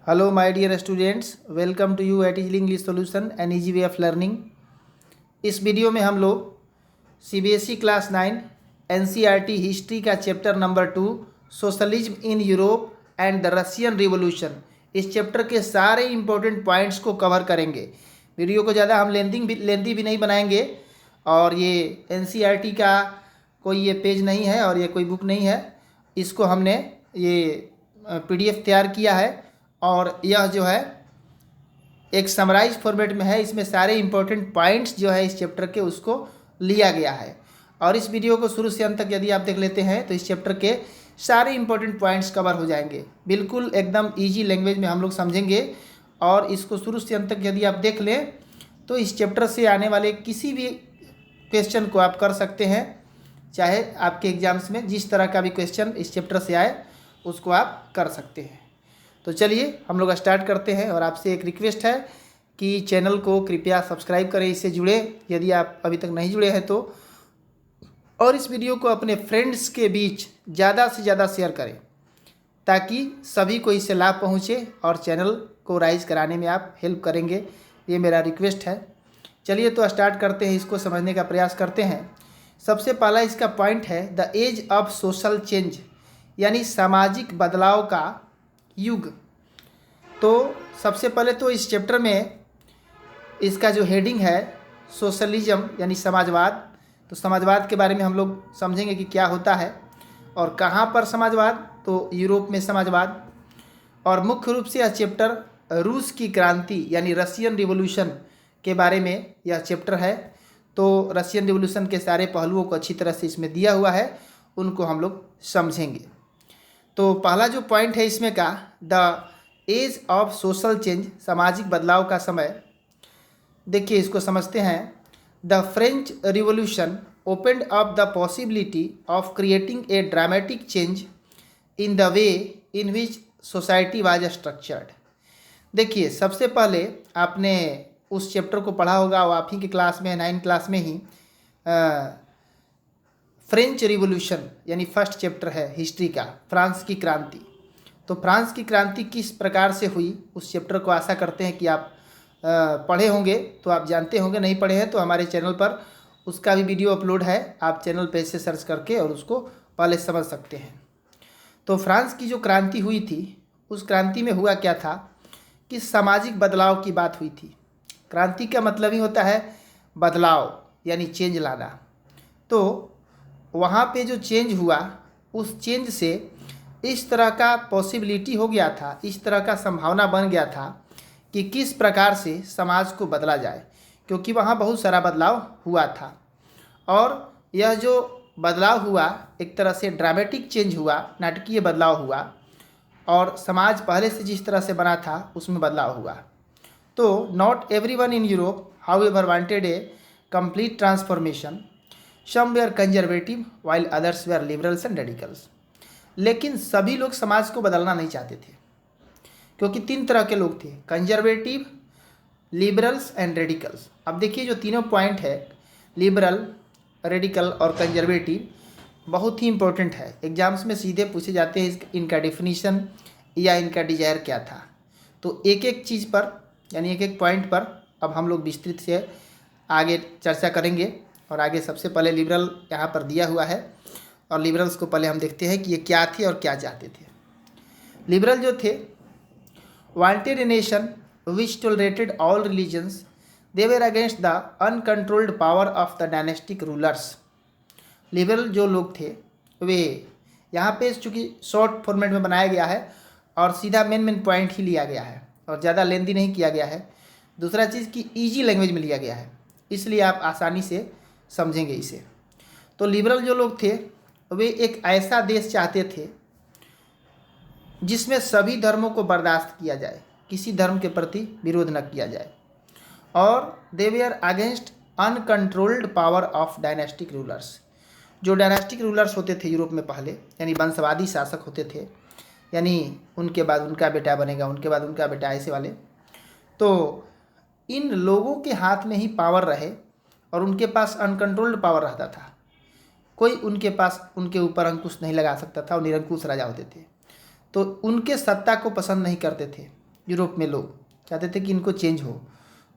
Hello, my dear students. Welcome to you at Easy English Solution, an easy way of learning. इस video में हम लोग CBSE class 9 NCERT history का chapter number 2 socialism in Europe and the Russian revolution, इस chapter के सारे important points को cover करेंगे। वीडियो को ज़्यादा हम लेंथी भी नहीं बनाएंगे और ये NCERT का कोई ये पेज नहीं है और ये कोई बुक नहीं है। इसको हमने ये PDF तैयार किया है और यह जो है एक समराइज फॉर्मेट में है। इसमें सारे इंपॉर्टेंट पॉइंट्स जो है इस चैप्टर के उसको लिया गया है और इस वीडियो को शुरू से अंत तक यदि आप देख लेते हैं तो इस चैप्टर के सारे इंपॉर्टेंट पॉइंट्स कवर हो जाएंगे। बिल्कुल एकदम इजी लैंग्वेज में हम लोग समझेंगे और इसको शुरू से अंत तक यदि आप देख लें तो इस चैप्टर से आने वाले किसी भी क्वेश्चन को आप कर सकते हैं। चाहे आपके एग्जाम्स में जिस तरह का भी क्वेश्चन इस चैप्टर से आए उसको आप कर सकते हैं। तो चलिए हम लोग स्टार्ट करते हैं और आपसे एक रिक्वेस्ट है कि चैनल को कृपया सब्सक्राइब करें, इससे जुड़े यदि आप अभी तक नहीं जुड़े हैं तो, और इस वीडियो को अपने फ्रेंड्स के बीच ज़्यादा से ज़्यादा शेयर करें ताकि सभी को इससे लाभ पहुँचे और चैनल को राइज कराने में आप हेल्प करेंगे, ये मेरा रिक्वेस्ट है। चलिए तो स्टार्ट करते हैं, इसको समझने का प्रयास करते हैं। सबसे पहला इसका पॉइंट है the age of social change, यानी सामाजिक बदलाव का युग। तो सबसे पहले तो इस चैप्टर में इसका जो हेडिंग है सोशलिज्म यानी समाजवाद, तो समाजवाद के बारे में हम लोग समझेंगे कि क्या होता है और कहाँ पर समाजवाद, तो यूरोप में समाजवाद। और मुख्य रूप से यह चैप्टर रूस की क्रांति यानी रशियन रिवोल्यूशन के बारे में यह चैप्टर है। तो रशियन रिवोल्यूशन के सारे पहलुओं को अच्छी तरह से इसमें दिया हुआ है, उनको हम लोग समझेंगे। तो पहला जो पॉइंट है इसमें का the age of social change, सामाजिक बदलाव का समय। देखिए इसको समझते हैं। The French revolution opened up the possibility of creating a dramatic change in the way in which society was structured. देखिए सबसे पहले आपने उस चैप्टर को पढ़ा होगा, वो आप ही की क्लास में 9 क्लास में ही फ्रेंच रिवोल्यूशन यानी फर्स्ट चैप्टर है हिस्ट्री का, फ्रांस की क्रांति। तो फ्रांस की क्रांति किस प्रकार से हुई उस चैप्टर को आशा करते हैं कि आप पढ़े होंगे, तो आप जानते होंगे। नहीं पढ़े हैं तो हमारे चैनल पर उसका भी वीडियो अपलोड है, आप चैनल पे से सर्च करके और उसको पहले समझ सकते हैं। तो फ्रांस की जो क्रांति हुई थी उस क्रांति में हुआ क्या था कि सामाजिक बदलाव की बात हुई थी। क्रांति का मतलब ही होता है बदलाव यानी चेंज लाना। तो वहाँ पे जो चेंज हुआ उस चेंज से इस तरह का पॉसिबिलिटी हो गया था, इस तरह का संभावना बन गया था कि किस प्रकार से समाज को बदला जाए, क्योंकि वहाँ बहुत सारा बदलाव हुआ था। और यह जो बदलाव हुआ एक तरह से ड्रामेटिक चेंज हुआ, नाटकीय बदलाव हुआ और समाज पहले से जिस तरह से बना था उसमें बदलाव हुआ। तो not everyone in Europe however wanted a complete transformation, some were conservative while others were liberals and radicals. लेकिन सभी लोग समाज को बदलना नहीं चाहते थे, क्योंकि 3 तरह के लोग थे, कंजर्वेटिव, लिबरल्स एंड रेडिकल्स। अब देखिए जो तीनों पॉइंट है लिबरल, रेडिकल और कंजर्वेटिव, बहुत ही इंपॉर्टेंट है। एग्जाम्स में सीधे पूछे जाते हैं इनका डेफिनीशन या इनका डिजायर क्या था। तो एक एक चीज़ पर यानी एक एक पॉइंट पर अब हम लोग विस्तृत से आगे चर्चा करेंगे। और आगे सबसे पहले लिबरल यहाँ पर दिया हुआ है और लिबरल्स को पहले हम देखते हैं कि ये क्या थे और क्या चाहते थे। लिबरल जो थे wanted a nation which tolerated all religions, they were against the uncontrolled power of the dynastic rulers. Liberal जो लोग थे वे यहाँ पे चूँकि शॉर्ट फॉर्मेट में बनाया गया है और सीधा मेन पॉइंट ही लिया गया है और ज़्यादा लेंथी नहीं किया गया है। दूसरा चीज़ कि ईजी लैंग्वेज में लिया गया है, इसलिए आप आसानी से समझेंगे इसे। तो लिबरल जो लोग थे वे एक ऐसा देश चाहते थे जिसमें सभी धर्मों को बर्दाश्त किया जाए, किसी धर्म के प्रति विरोध न किया जाए। और they were against uncontrolled power of dynastic rulers. जो डायनेस्टिक रूलर्स होते थे यूरोप में पहले, यानी वंशवादी शासक होते थे, यानी उनके बाद उनका बेटा बनेगा, उनके बाद उनका बेटा, ऐसे वाले। तो इन लोगों के हाथ में ही पावर रहे और उनके पास अनकंट्रोल्ड पावर रहता था, कोई उनके पास उनके ऊपर अंकुश नहीं लगा सकता था और निरंकुश राजा होते थे। तो उनके सत्ता को पसंद नहीं करते थे यूरोप में लोग चाहते थे कि इनको चेंज हो।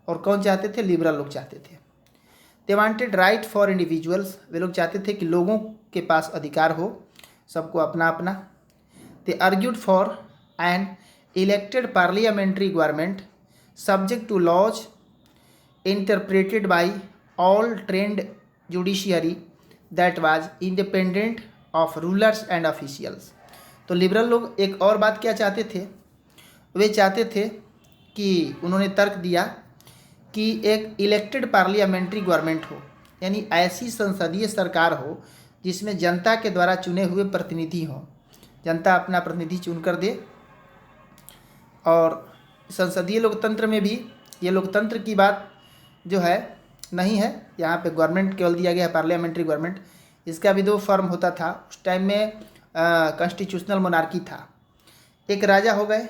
और कौन चाहते थे? लिबरल लोग चाहते थे। They wanted right for individuals, वे लोग चाहते थे कि लोगों के पास अधिकार हो, सबको अपना अपना। They argued for an elected parliamentary government subject to laws interpreted by all trained judiciary that was independent of rulers and officials. तो लिबरल लोग एक और बात क्या चाहते थे? वे चाहते थे कि उन्होंने तर्क दिया कि एक इलेक्टेड पार्लियामेंट्री गवर्नमेंट हो, यानी ऐसी संसदीय सरकार हो जिसमें जनता के द्वारा चुने हुए प्रतिनिधि हों, जनता अपना प्रतिनिधि चुनकर दे। और संसदीय लोकतंत्र में भी ये लोकतंत्र की बात जो है नहीं है, यहाँ पे गवर्नमेंट केवल दिया गया है, पार्लियामेंट्री गवर्नमेंट। इसका भी दो फॉर्म होता था उस टाइम में। कॉन्स्टिट्यूशनल मोनार्की था। एक राजा हो गए,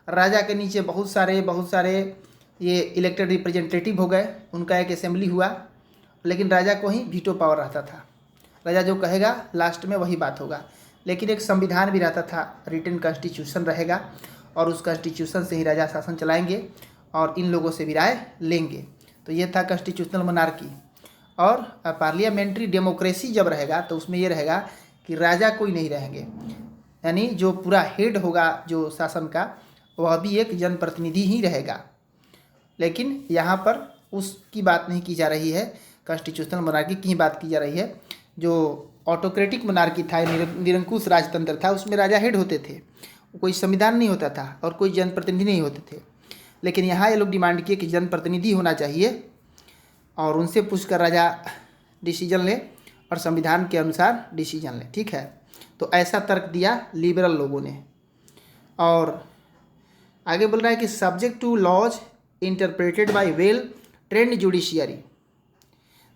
राजा के नीचे बहुत सारे ये इलेक्टेड रिप्रेजेंटेटिव हो गए, उनका एक असेंबली हुआ, लेकिन राजा को ही वीटो पावर रहता था। राजा जो कहेगा लास्ट में वही बात होगा। लेकिन एक संविधान भी रहता था, रिटन कॉन्स्टिट्यूशन रहेगा, और उस कॉन्स्टिट्यूशन से ही राजा शासन चलाएंगे और इन लोगों से भी राय लेंगे। तो ये था कॉन्स्टिट्यूशनल मोनार्की। और पार्लियामेंट्री डेमोक्रेसी जब रहेगा तो उसमें ये रहेगा कि राजा कोई नहीं रहेंगे, यानी जो पूरा हेड होगा जो शासन का वह भी एक जनप्रतिनिधि ही रहेगा। लेकिन यहाँ पर उसकी बात नहीं की जा रही है, कॉन्स्टिट्यूशनल मोनार्की की ही बात की जा रही है। जो ऑटोक्रेटिक मोनार्की था, निरंकुश राजतंत्र था, उसमें राजा हेड होते थे, कोई संविधान नहीं होता था और कोई जनप्रतिनिधि नहीं होते थे। लेकिन यहाँ ये लोग डिमांड किए कि जनप्रतिनिधि होना चाहिए और उनसे पूछकर राजा डिसीजन ले और संविधान के अनुसार डिसीजन ले। ठीक है, तो ऐसा तर्क दिया लिबरल लोगों ने। और आगे बोल रहा है कि subject to laws interpreted by well trained judiciary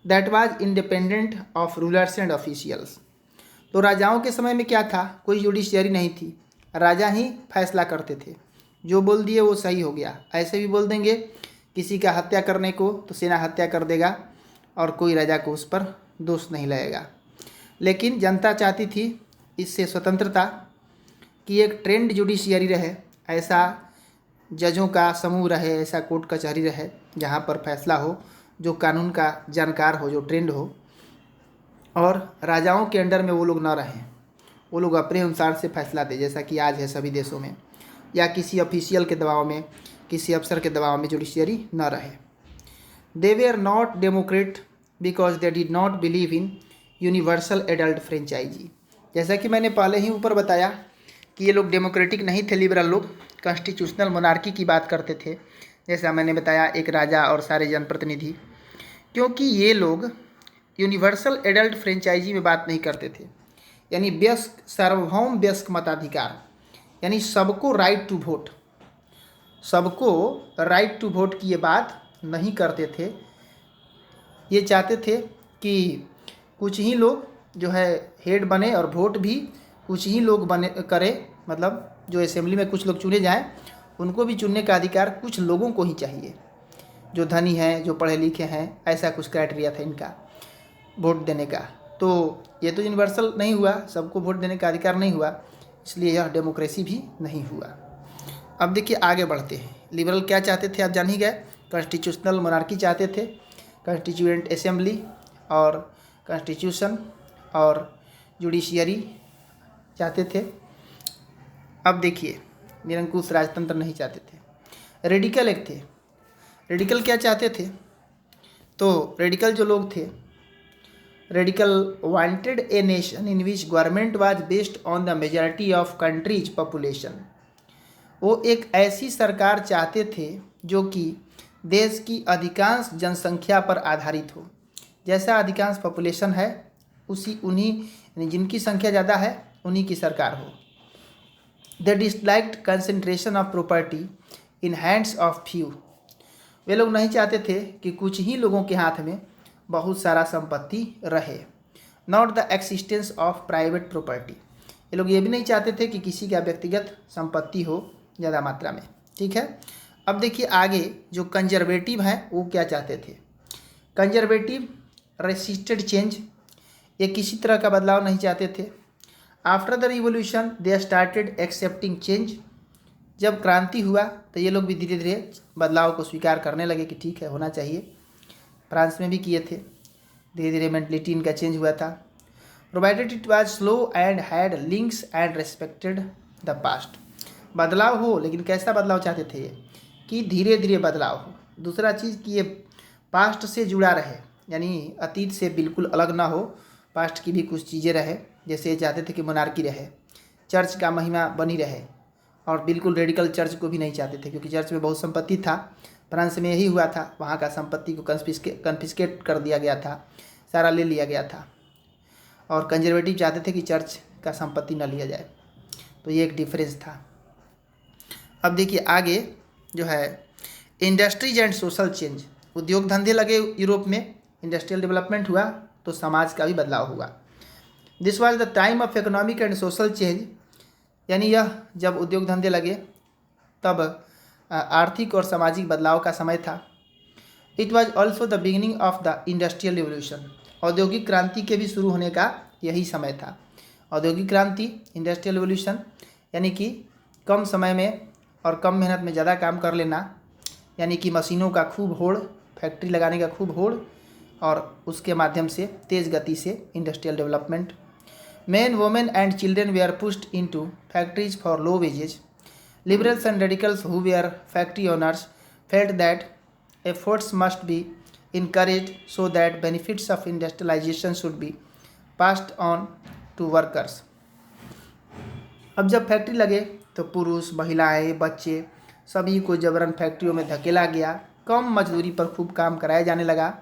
that was independent of rulers and officials. तो राजाओं के समय में क्या था? कोई जुडिशियरी नहीं थी, राजा ही फैसला करते थे, जो बोल दिए वो सही हो गया। ऐसे भी बोल देंगे किसी का हत्या करने को तो सेना हत्या कर देगा और कोई राजा को उस पर दोष नहीं लगेगा। लेकिन जनता चाहती थी इससे स्वतंत्रता, कि एक ट्रेंड जुडिशियरी रहे, ऐसा जजों का समूह रहे, ऐसा कोर्ट कचहरी रहे जहाँ पर फैसला हो, जो कानून का जानकार हो, जो ट्रेंड हो, और राजाओं के अंडर में वो लोग न रहें, वो लोग अपने अनुसार से फैसला दें, जैसा कि आज है सभी देशों में, या किसी ऑफिशियल के दबाव में, किसी अफसर के दबाव में जुडिशियरी न रहे। They were not democrat because they did not believe in universal adult franchise. जैसा कि मैंने पहले ही ऊपर बताया कि ये लोग डेमोक्रेटिक नहीं थे, लिबरल लोग कॉन्स्टिट्यूशनल मोनार्की की बात करते थे, जैसा मैंने बताया, एक राजा और सारे जनप्रतिनिधि। क्योंकि ये लोग यूनिवर्सल एडल्ट फ्रेंचाइजी में बात नहीं करते थे, यानी वयस्क सार्वभौम वयस्क मताधिकार, यानी सबको राइट टू वोट, सबको राइट टू वोट की ये बात नहीं करते थे। ये चाहते थे कि कुछ ही लोग जो है हेड बने और वोट भी कुछ ही लोग बने करें, मतलब जो असेंबली में कुछ लोग चुने जाएं, उनको भी चुनने का अधिकार कुछ लोगों को ही चाहिए, जो धनी हैं, जो पढ़े लिखे हैं, ऐसा कुछ क्राइटेरिया था इनका वोट देने का। तो ये तो यूनिवर्सल नहीं हुआ, सबको वोट देने का अधिकार नहीं हुआ, इसलिए यह डेमोक्रेसी भी नहीं हुआ। अब देखिए आगे बढ़ते हैं। लिबरल क्या चाहते थे आप जान ही गए, कॉन्स्टिट्यूशनल मोनार्की चाहते थे, कॉन्स्टिट्यूएंट असेंबली और कॉन्स्टिट्यूशन और जुडिशियरी चाहते थे। अब देखिए निरंकुश राजतंत्र नहीं चाहते थे। रेडिकल एक थे। रेडिकल क्या चाहते थे? तो रेडिकल जो लोग थे, radical wanted a nation in which government was based on the majority of countries population. वो एक ऐसी सरकार चाहते थे जो कि देश की अधिकांश जनसंख्या पर आधारित हो। जैसा अधिकांश पॉपुलेशन है उन्हीं जिनकी संख्या ज़्यादा है उन्हीं की सरकार हो। They disliked concentration of property in hands of few. वे लोग नहीं चाहते थे कि कुछ ही लोगों के हाथ में बहुत सारा संपत्ति रहे। Not the existence of private property. ये लोग ये भी नहीं चाहते थे कि किसी का व्यक्तिगत संपत्ति हो ज़्यादा मात्रा में। ठीक है, अब देखिए आगे जो कंजर्वेटिव हैं वो क्या चाहते थे। कंजर्वेटिव रेसिस्टेड चेंज, ये किसी तरह का बदलाव नहीं चाहते थे। After the revolution they started accepting change. जब क्रांति हुआ तो ये लोग भी धीरे धीरे बदलाव को स्वीकार करने लगे कि ठीक है, होना चाहिए। फ्रांस में भी किए थे, धीरे धीरे मेंटलिटी इनका चेंज हुआ था। Provided it was slow and had links and respected the past. बदलाव हो, लेकिन कैसा बदलाव चाहते थे ये, कि धीरे धीरे बदलाव हो। दूसरा चीज़ कि ये पास्ट से जुड़ा रहे, यानी अतीत से बिल्कुल अलग ना हो, पास्ट की भी कुछ चीज़ें रहे। जैसे ये चाहते थे कि मोनार्की रहे, चर्च का महिमा बनी रहे, और बिल्कुल रेडिकल चर्च को भी नहीं चाहते थे, क्योंकि चर्च में बहुत संपत्ति था। फ्रांस में यही हुआ था, वहाँ का संपत्ति को कन्फिस्केट कर दिया गया था, सारा ले लिया गया था। और कंजर्वेटिव चाहते थे कि चर्च का संपत्ति न लिया जाए। तो ये एक डिफरेंस था। अब देखिए आगे जो है इंडस्ट्रीज एंड सोशल चेंज। उद्योग धंधे लगे यूरोप में, इंडस्ट्रियल डेवलपमेंट हुआ तो समाज का भी बदलाव हुआ। This was the time of economic and social change, यानी यह जब उद्योग धंधे लगे तब आर्थिक और सामाजिक बदलाव का समय था। It was also the beginning of the industrial revolution. औद्योगिक क्रांति के भी शुरू होने का यही समय था। औद्योगिक क्रांति, इंडस्ट्रियल रिवोल्यूशन, यानी कि कम समय में और कम मेहनत में ज़्यादा काम कर लेना, यानी कि मशीनों का खूब होड़, फैक्ट्री लगाने का खूब होड़, और उसके माध्यम से तेज़ गति से industrial development. Men, women and children were pushed into factories for low wages. Liberals and radicals who were factory owners felt that efforts must be encouraged so that benefits of industrialization should be passed on to workers. अब जब factory लगे तो पुरुष, महिलाएं, बच्चे सभी को जबरन फैक्ट्रियों में धकेला गया। कम मजदूरी पर खूब काम कराया जाने लगा।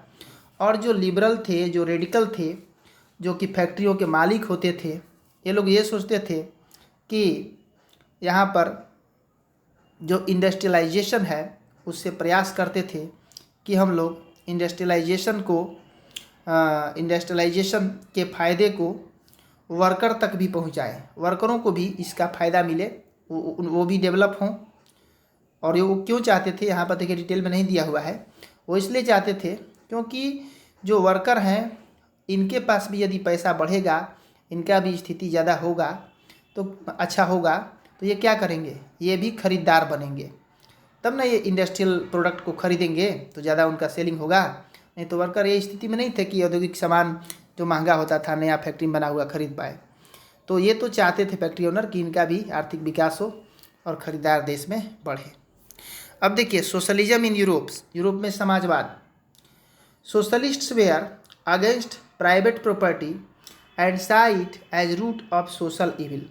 और जो लिबरल थे, जो रेडिकल थे, जो कि फैक्ट्रियों के मालिक होते थे, ये लोग ये सोचते थे कि यहाँ पर जो इंडस्ट्रियलाइजेशन है उससे प्रयास करते थे कि हम लोग इंडस्ट्रियलाइजेशन के फ़ायदे को वर्कर तक भी पहुँचाएं, वर्करों को भी इसका फ़ायदा मिले, वो भी डेवलप हों। और ये वो क्यों चाहते थे, यहाँ पर देखिए डिटेल में नहीं दिया हुआ है। वो इसलिए चाहते थे क्योंकि जो वर्कर हैं इनके पास भी यदि पैसा बढ़ेगा, इनका भी स्थिति ज़्यादा होगा तो अच्छा होगा, तो ये क्या करेंगे, ये भी खरीदार बनेंगे, तब ना ये इंडस्ट्रियल प्रोडक्ट को खरीदेंगे तो ज़्यादा उनका सेलिंग होगा। नहीं तो वर्कर ये स्थिति में नहीं थे कि औद्योगिक सामान जो महंगा होता था नया फैक्ट्री में बना हुआ खरीद पाए। तो ये तो चाहते थे फैक्ट्री ओनर कि इनका भी आर्थिक विकास हो और खरीदार देश में बढ़े। अब देखिए सोशलिज्म इन यूरोप में समाजवाद। Socialists were against private property and saw it as root of social evil.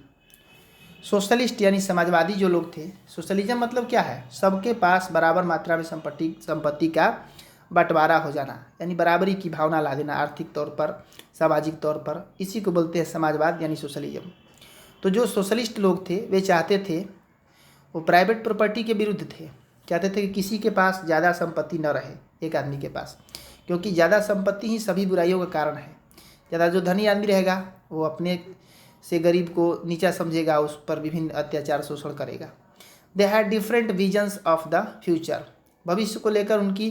Socialist यानी समाजवादी जो लोग थे, सोशलिज्म मतलब क्या है, सबके पास बराबर मात्रा में संपत्ति का बंटवारा हो जाना, यानी बराबरी की भावना ला देना आर्थिक तौर पर, सामाजिक तौर पर, इसी को बोलते हैं समाजवाद यानी सोशलिज्म। तो जो सोशलिस्ट लोग थे वे चाहते थे, वो प्राइवेट प्रॉपर्टी के विरुद्ध थे, चाहते थे कि किसी के पास ज़्यादा संपत्ति न रहे एक आदमी के पास, क्योंकि ज़्यादा संपत्ति ही सभी बुराइयों का कारण है। ज़्यादा जो धनी आदमी रहेगा वो अपने से गरीब को नीचा समझेगा, उस पर विभिन्न अत्याचार शोषण करेगा। They had different visions of the future. भविष्य को लेकर उनकी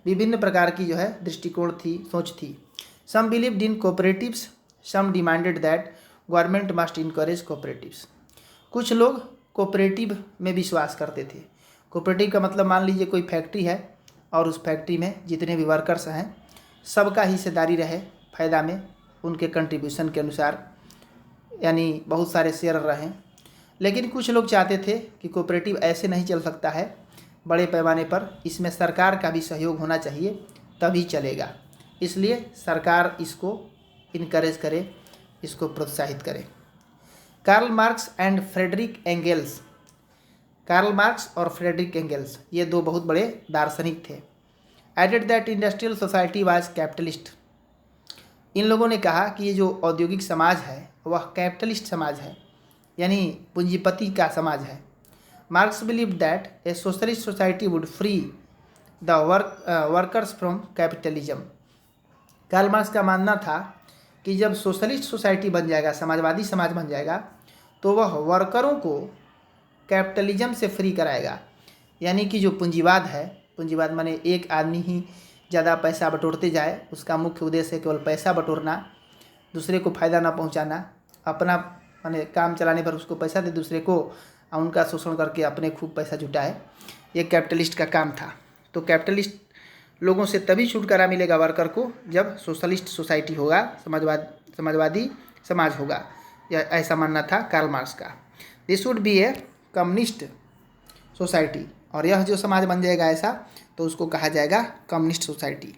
विभिन्न प्रकार की जो है दृष्टिकोण थी, सोच थी। Some believed in cooperatives, some demanded that government must encourage cooperatives. कुछ लोग कोऑपरेटिव में विश्वास करते थे। कोऑपरेटिव का मतलब मान लीजिए कोई फैक्ट्री है और उस फैक्ट्री में जितने भी वर्कर्स हैं सबका हिस्सेदारी रहे फ़ायदा में, उनके कंट्रीब्यूशन के अनुसार, यानी बहुत सारे शेयर रहें। लेकिन कुछ लोग चाहते थे कि कोऑपरेटिव ऐसे नहीं चल सकता है बड़े पैमाने पर, इसमें सरकार का भी सहयोग होना चाहिए तभी चलेगा, इसलिए सरकार इसको इनकरेज करे, इसको प्रोत्साहित करे। Karl Marx and Friedrich Engels. Karl Marx और फ्रेडरिक एंगेल्स ये दो बहुत बड़े दार्शनिक थे। Added that industrial society was capitalist. इन लोगों ने कहा कि ये जो औद्योगिक समाज है वह कैपिटलिस्ट समाज है, यानी पूंजीपति का समाज है। Marx believe that a socialist society would free the workers from capitalism. Karl Marx का मानना था कि जब सोशलिस्ट सोसाइटी बन जाएगा, समाजवादी समाज बन जाएगा, तो वह वर्करों को कैपिटलिज्म से फ्री कराएगा। यानी कि जो पूंजीवाद है, पूंजीवाद माने एक आदमी ही ज़्यादा पैसा बटोरते जाए, उसका मुख्य उद्देश्य है केवल पैसा बटोरना, दूसरे को फ़ायदा ना पहुंचाना, अपना माने काम चलाने पर उसको पैसा दे, दूसरे को और उनका शोषण करके अपने खूब पैसा जुटाए, ये कैपिटलिस्ट का काम था। तो कैपिटलिस्ट लोगों से तभी छुटकारा मिलेगा वर्कर को जब सोशलिस्ट सोसाइटी होगा, समाजवादी समाज होगा, या ऐसा मानना था कार्ल मार्क्स का। This would be A communist society, और यह जो समाज बन जाएगा ऐसा तो उसको कहा जाएगा कम्युनिस्ट सोसाइटी।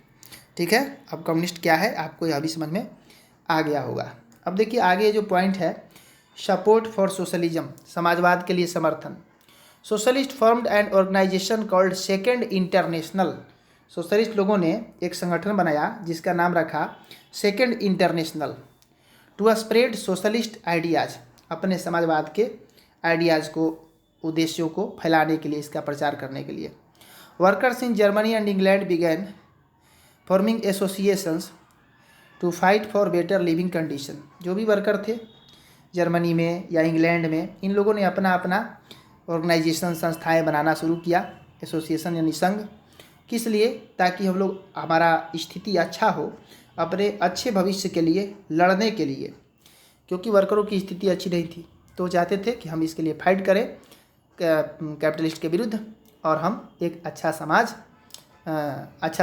ठीक है, अब कम्युनिस्ट क्या है आपको यह भी समझ में आ गया होगा। अब देखिए आगे जो पॉइंट है, सपोर्ट फॉर सोशलिज्म, समाजवाद के लिए समर्थन। Socialist formed and organisation called second international, socialist लोगों ने एक संगठन बनाया जिसका नाम रखा second international, to spread socialist ideas, अपने समाजवाद के आइडियाज़ को, उद्देश्यों को फैलाने के लिए, इसका प्रचार करने के लिए। Workers in Germany and England began forming associations to fight for better living condition, जो भी वर्कर थे जर्मनी में या इंग्लैंड में, इन लोगों ने अपना अपना ऑर्गेनाइजेशन, संस्थाएं बनाना शुरू किया, एसोसिएशन यानी संघ, किस लिए, ताकि हम लोग, हमारा स्थिति अच्छा हो, अपने अच्छे भविष्य के लिए लड़ने के लिए, क्योंकि वर्करों की स्थिति अच्छी नहीं थी, तो चाहते थे कि हम इसके लिए फाइट करें कैपिटलिस्ट के विरुद्ध, और हम एक अच्छा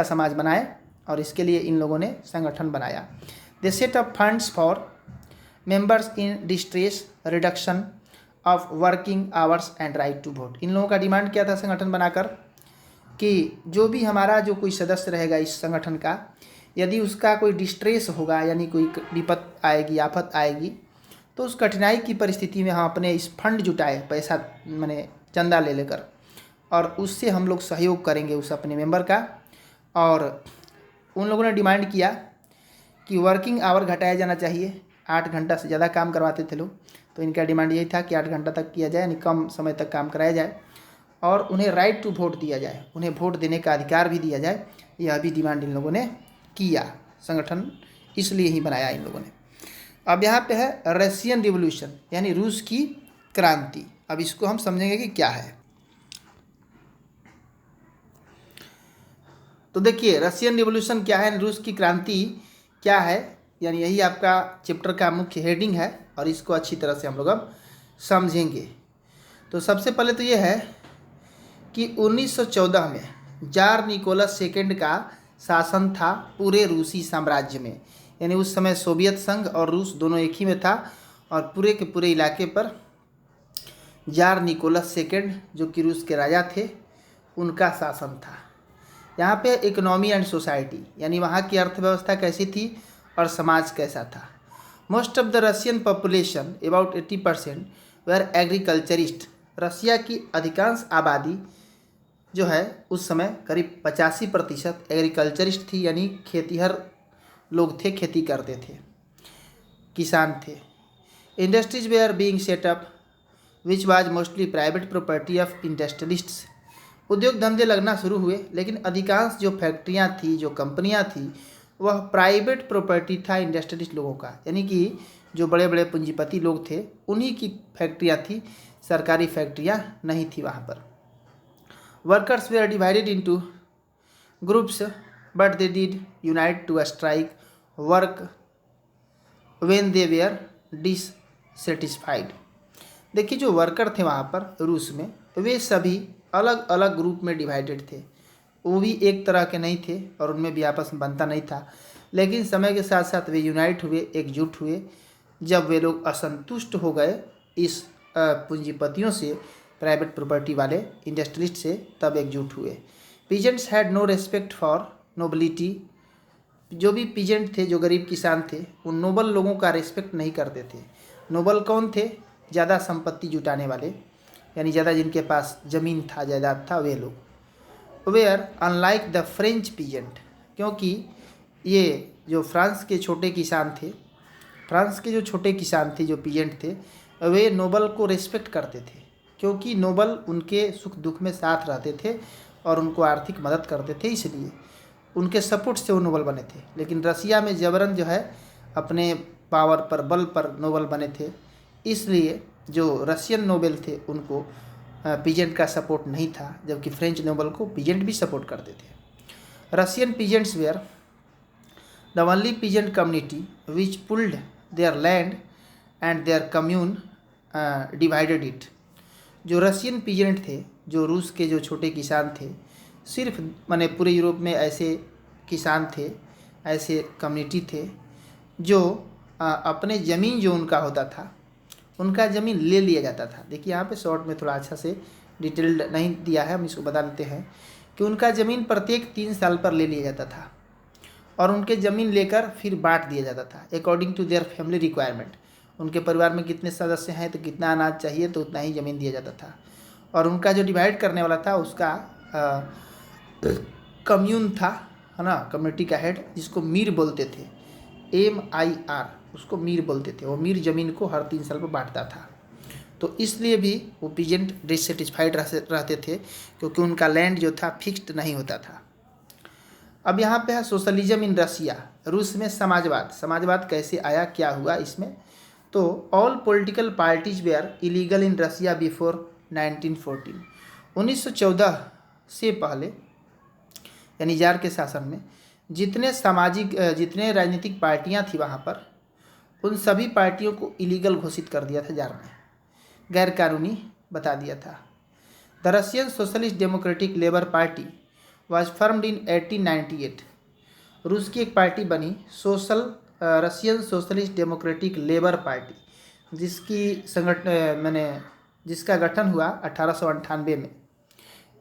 समाज बनाएं, और इसके लिए इन लोगों ने संगठन बनाया। They set up funds for members in distress, reduction of working hours and right to vote. इन लोगों का डिमांड क्या था संगठन बनाकर, कि जो भी हमारा जो कोई सदस्य रहेगा इस संगठन का, यदि उसका कोई डिस्ट्रेस होगा, यानी कोई विपत आएगी, आफत आएगी, तो उस कठिनाई की परिस्थिति में हम अपने इस फंड जुटाए, पैसा मैंने चंदा ले लेकर, और उससे हम लोग सहयोग करेंगे उस अपने मेंबर का। और उन लोगों ने डिमांड किया कि वर्किंग आवर घटाया जाना चाहिए, 8 घंटा से ज़्यादा काम करवाते थे लोग, तो इनका डिमांड यही था कि 8 घंटा तक किया जाए, यानी कम समय तक काम कराया जाए, और उन्हें राइट टू वोट दिया जाए, उन्हें वोट देने का अधिकार भी दिया जाए। यह भी डिमांड इन लोगों ने किया, संगठन इसलिए ही बनाया इन लोगों ने। अब यहाँ पे है रशियन रिवॉल्यूशन, यानी रूस की क्रांति। अब इसको हम समझेंगे कि क्या है। तो देखिए रशियन रिवॉल्यूशन क्या है, रूस की क्रांति क्या है, यानी यही आपका चैप्टर का मुख्य हेडिंग है, और इसको अच्छी तरह से हम लोग अब समझेंगे। तो सबसे पहले तो ये है कि 1914 में जार निकोलस सेकेंड का शासन था पूरे रूसी साम्राज्य में, यानी उस समय सोवियत संघ और रूस दोनों एक ही में था, और पूरे के पूरे इलाके पर जार निकोलस सेकेंड, जो कि रूस के राजा थे, उनका शासन था। यहाँ पे इकोनॉमी एंड सोसाइटी, यानी वहाँ की अर्थव्यवस्था कैसी थी और समाज कैसा था। Most of the Russian population, about 80%, were agriculturist, Russia की अधिकांश आबादी जो है उस समय करीब 85% एग्रीकल्चरिस्ट थी, यानी खेतीहर लोग थे, खेती करते थे, किसान थे। Industries were being set up which was mostly private property of industrialists, उद्योग धंधे लगना शुरू हुए, लेकिन अधिकांश जो फैक्ट्रियां थी, जो कंपनियां थी, वह प्राइवेट प्रॉपर्टी था इंडस्ट्रियलिस्ट लोगों का, यानी कि जो बड़े बड़े पूंजीपति लोग थे उन्हीं की फैक्ट्रियां थी, सरकारी फैक्ट्रियां नहीं थी वहाँ पर। Workers were divided into groups but they did unite to strike work when they were dissatisfied. देखिए जो वर्कर थे वहाँ पर रूस में, वे सभी अलग अलग ग्रुप में डिवाइडेड थे, वो भी एक तरह के नहीं थे और उनमें भी आपस में बनता नहीं था, लेकिन समय के साथ साथ वे यूनाइट हुए, एकजुट हुए। जब वे लोग असंतुष्ट हो गए इस पूंजीपतियों से, प्राइवेट प्रॉपर्टी वाले इंडस्ट्रियलिस्ट से, तब एकजुट हुए। Peasants had no respect for nobility, जो भी पीजेंट थे, जो गरीब किसान थे, उन नोबल लोगों का रेस्पेक्ट नहीं करते थे। नोबल कौन थे? ज़्यादा संपत्ति जुटाने वाले, यानी ज़्यादा जिनके पास ज़मीन था, जायदाद था, वे लोग। Were unlike the French peasant, क्योंकि ये जो फ्रांस के छोटे किसान थे, फ्रांस के जो छोटे किसान थे, जो पीजेंट थे, वे नोबल को रेस्पेक्ट करते थे, क्योंकि नोबल उनके सुख दुख में साथ रहते थे और उनको आर्थिक मदद करते थे, इसलिए उनके सपोर्ट से वो नोबल बने थे। लेकिन रसिया में जबरन जो है अपने पावर पर, बल पर नोबल बने थे, इसलिए जो रशियन नोबेल थे उनको पीजेंट का सपोर्ट नहीं था, जबकि फ्रेंच नोबल को पीजेंट भी सपोर्ट करते थे। Russian peasants were the only peasant community which pulled their land and their commune divided it, जो रशियन पीजेंट थे, जो रूस के जो छोटे किसान थे, सिर्फ माने पूरे यूरोप में ऐसे किसान थे, ऐसे कम्युनिटी थे जो अपने ज़मीन जो उनका होता था, उनका ज़मीन ले लिया जाता था। देखिए यहाँ पे शॉर्ट में थोड़ा अच्छा से डिटेल्ड नहीं दिया है, हम इसको बता देते हैं कि उनका ज़मीन प्रत्येक 3 साल पर ले लिया जाता था और उनके ज़मीन लेकर फिर बांट दिया जाता था according to their family requirement. उनके परिवार में कितने सदस्य हैं तो कितना अनाज चाहिए तो उतना ही ज़मीन दिया जाता था। और उनका जो डिवाइड करने वाला था उसका कम्यून था, है ना, कम्युनिटी का हेड, जिसको मीर बोलते थे, MIR, उसको मीर बोलते थे। वो मीर ज़मीन को हर 3 साल पर बांटता था। तो इसलिए भी वो पीजेंट डिससेटिस्फाइड रहते थे क्योंकि उनका लैंड जो था फिक्स्ड नहीं होता था। अब यहाँ पे है सोशलिज्म इन रसिया, रूस में समाजवाद। समाजवाद कैसे आया, क्या हुआ इसमें? तो all political parties were illegal in Russia before 1914। 1914 से पहले यानी जार के शासन में जितने राजनीतिक पार्टियां थी वहाँ पर, उन सभी पार्टियों को इलीगल घोषित कर दिया था जार ने, गैर कानूनी बता दिया था। The Russian Socialist Democratic Labour Party was formed in 1898। रूस की एक पार्टी बनी Russian Socialist Democratic Labour Party, जिसका गठन हुआ 1898 में।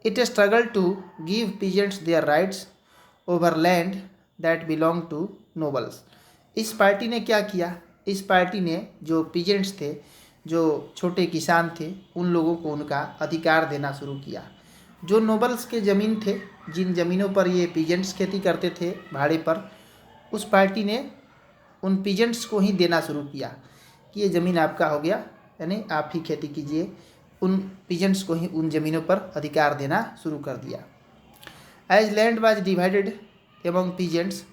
It struggle to give peasants their rights over land that belong to nobles. इस पार्टी ने क्या किया? इस पार्टी ने जो पीजेंट्स थे, जो छोटे किसान थे, उन लोगों को उनका अधिकार देना शुरू किया। जो नोबल्स के ज़मीन थे, जिन ज़मीनों पर ये पीजेंट्स खेती करते थे भाड़े पर, उस पार्टी ने उन पीजेंट्स को ही देना शुरू किया कि ये ज़मीन आपका हो गया, यानी आप ही खेती कीजिए। उन पीजेंट्स को ही उन ज़मीनों पर अधिकार देना शुरू कर दिया। As land was divided among peasants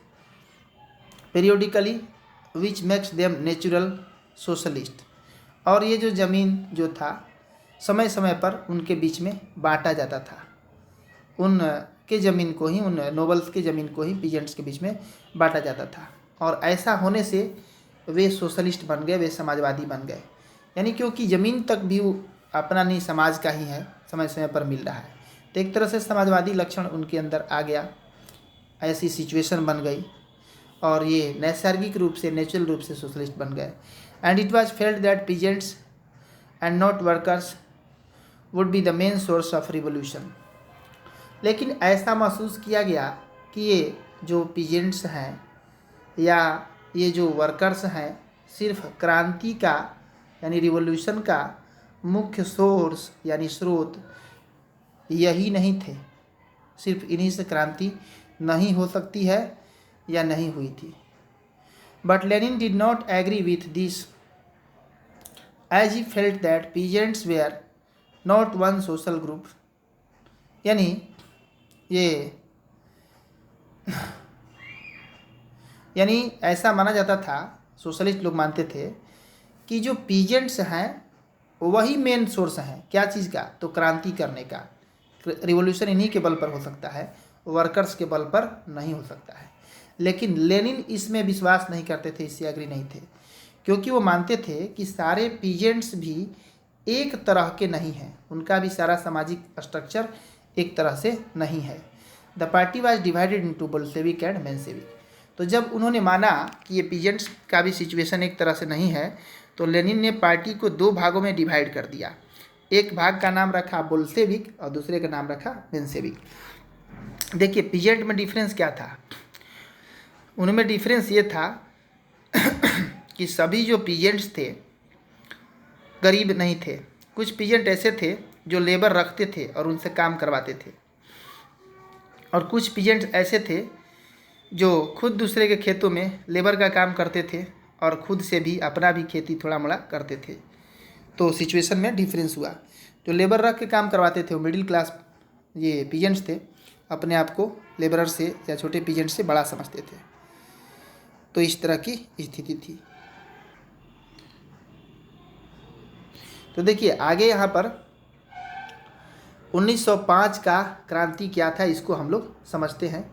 periodically which makes them natural socialist. और ये जो ज़मीन जो था समय समय पर उनके बीच में बांटा जाता था। उन के ज़मीन को ही, उन नोबल्स के ज़मीन को ही पीजेंट्स के बीच में बांटा जाता था। और ऐसा होने से वे सोशलिस्ट बन गए, वे समाजवादी बन गए। यानी क्योंकि ज़मीन तक भी वो अपना नहीं, समाज का ही है, समय समय पर मिल रहा है। तो एक तरह से समाजवादी लक्षण उनके अंदर आ गया, ऐसी सिचुएशन बन गई और ये नैसर्गिक रूप से, नेचुरल रूप से सोशलिस्ट बन गए। And it was felt that peasants and not workers would be the main source of revolution. लेकिन ऐसा महसूस किया गया कि ये जो पीजेंट्स हैं या ये जो वर्कर्स हैं, सिर्फ क्रांति का यानी रिवोल्यूशन का मुख्य सोर्स यानी स्रोत यही नहीं थे। सिर्फ इन्हीं से क्रांति नहीं हो सकती है या नहीं हुई थी। But Lenin did not agree with this as he felt that peasants were not one social group. यानी ऐसा माना जाता था, सोशलिस्ट लोग मानते थे कि जो पीजेंट्स हैं वही मेन सोर्स हैं। क्या चीज़ का? तो क्रांति करने का। रिवॉल्यूशन इन्हीं के बल पर हो सकता है, वर्कर्स के बल पर नहीं हो सकता है। लेकिन लेनिन इसमें विश्वास नहीं करते थे, इससे एग्री नहीं थे, क्योंकि वो मानते थे कि सारे पीजेंट्स भी एक तरह के नहीं हैं, उनका भी सारा सामाजिक स्ट्रक्चर एक तरह से नहीं है। The party was divided into Bolshevik and Menshevik. तो जब उन्होंने माना कि ये पीजेंट्स का भी सिचुएशन एक तरह से नहीं है, तो लेनिन ने पार्टी को 2 भागों में डिवाइड कर दिया। एक भाग का नाम रखा बोल्शेविक और दूसरे का नाम रखा मेंशेविक। देखिए पीजेंट में डिफरेंस क्या था? उनमें डिफरेंस ये था कि सभी जो पीजेंट्स थे गरीब नहीं थे। कुछ पीजेंट ऐसे थे जो लेबर रखते थे और उनसे काम करवाते थे, और कुछ पीजेंट्स ऐसे थे जो खुद दूसरे के खेतों में लेबर का काम करते थे और खुद से भी अपना भी खेती थोड़ा मोड़ा करते थे। तो सिचुएशन में डिफरेंस हुआ। जो लेबर रख के काम करवाते थे वो मिडिल क्लास ये पीजेंट्स थे, अपने आप को लेबरर से या छोटे पीजेंट से बड़ा समझते थे। तो इस तरह की स्थिति थी। तो देखिए आगे यहाँ पर 1905 का क्रांति क्या था, इसको हम लोग समझते हैं।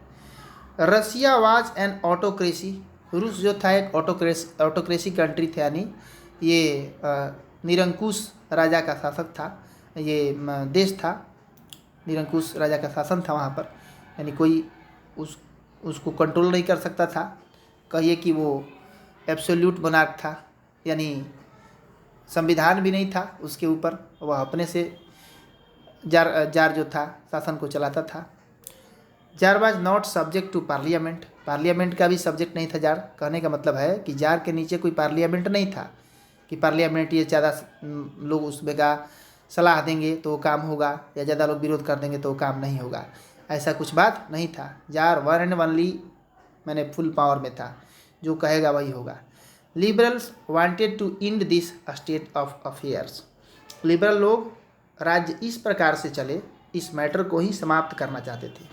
रसिया वाज एन ऑटोक्रेसी। रूस जो था एक ऑटोक्रेसी कंट्री था, यानी ये निरंकुश राजा का शासक था, ये देश था, निरंकुश राजा का शासन था वहाँ पर, यानी कोई उसको कंट्रोल नहीं कर सकता था। कहिए कि वो एब्सोल्यूट मोनार्क था, यानी संविधान भी नहीं था उसके ऊपर, वह अपने से जार जो था शासन को चलाता था। Tsar was not subject to parliament, parliament का भी सब्जेक्ट नहीं था जार। कहने का मतलब है कि जार के नीचे कोई पार्लियामेंट नहीं था कि पार्लियामेंट ये ज़्यादा लोग उसमें का सलाह देंगे तो वो काम होगा, या ज़्यादा लोग विरोध कर देंगे तो वो काम नहीं होगा, ऐसा कुछ बात नहीं था। जार वन एंड ओनली मैंने फुल पावर में था, जो कहेगा वही होगा। Liberals wanted to end this state of affairs, liberal लोग राज्य इस प्रकार से चले, इस मैटर को ही समाप्त करना चाहते थे,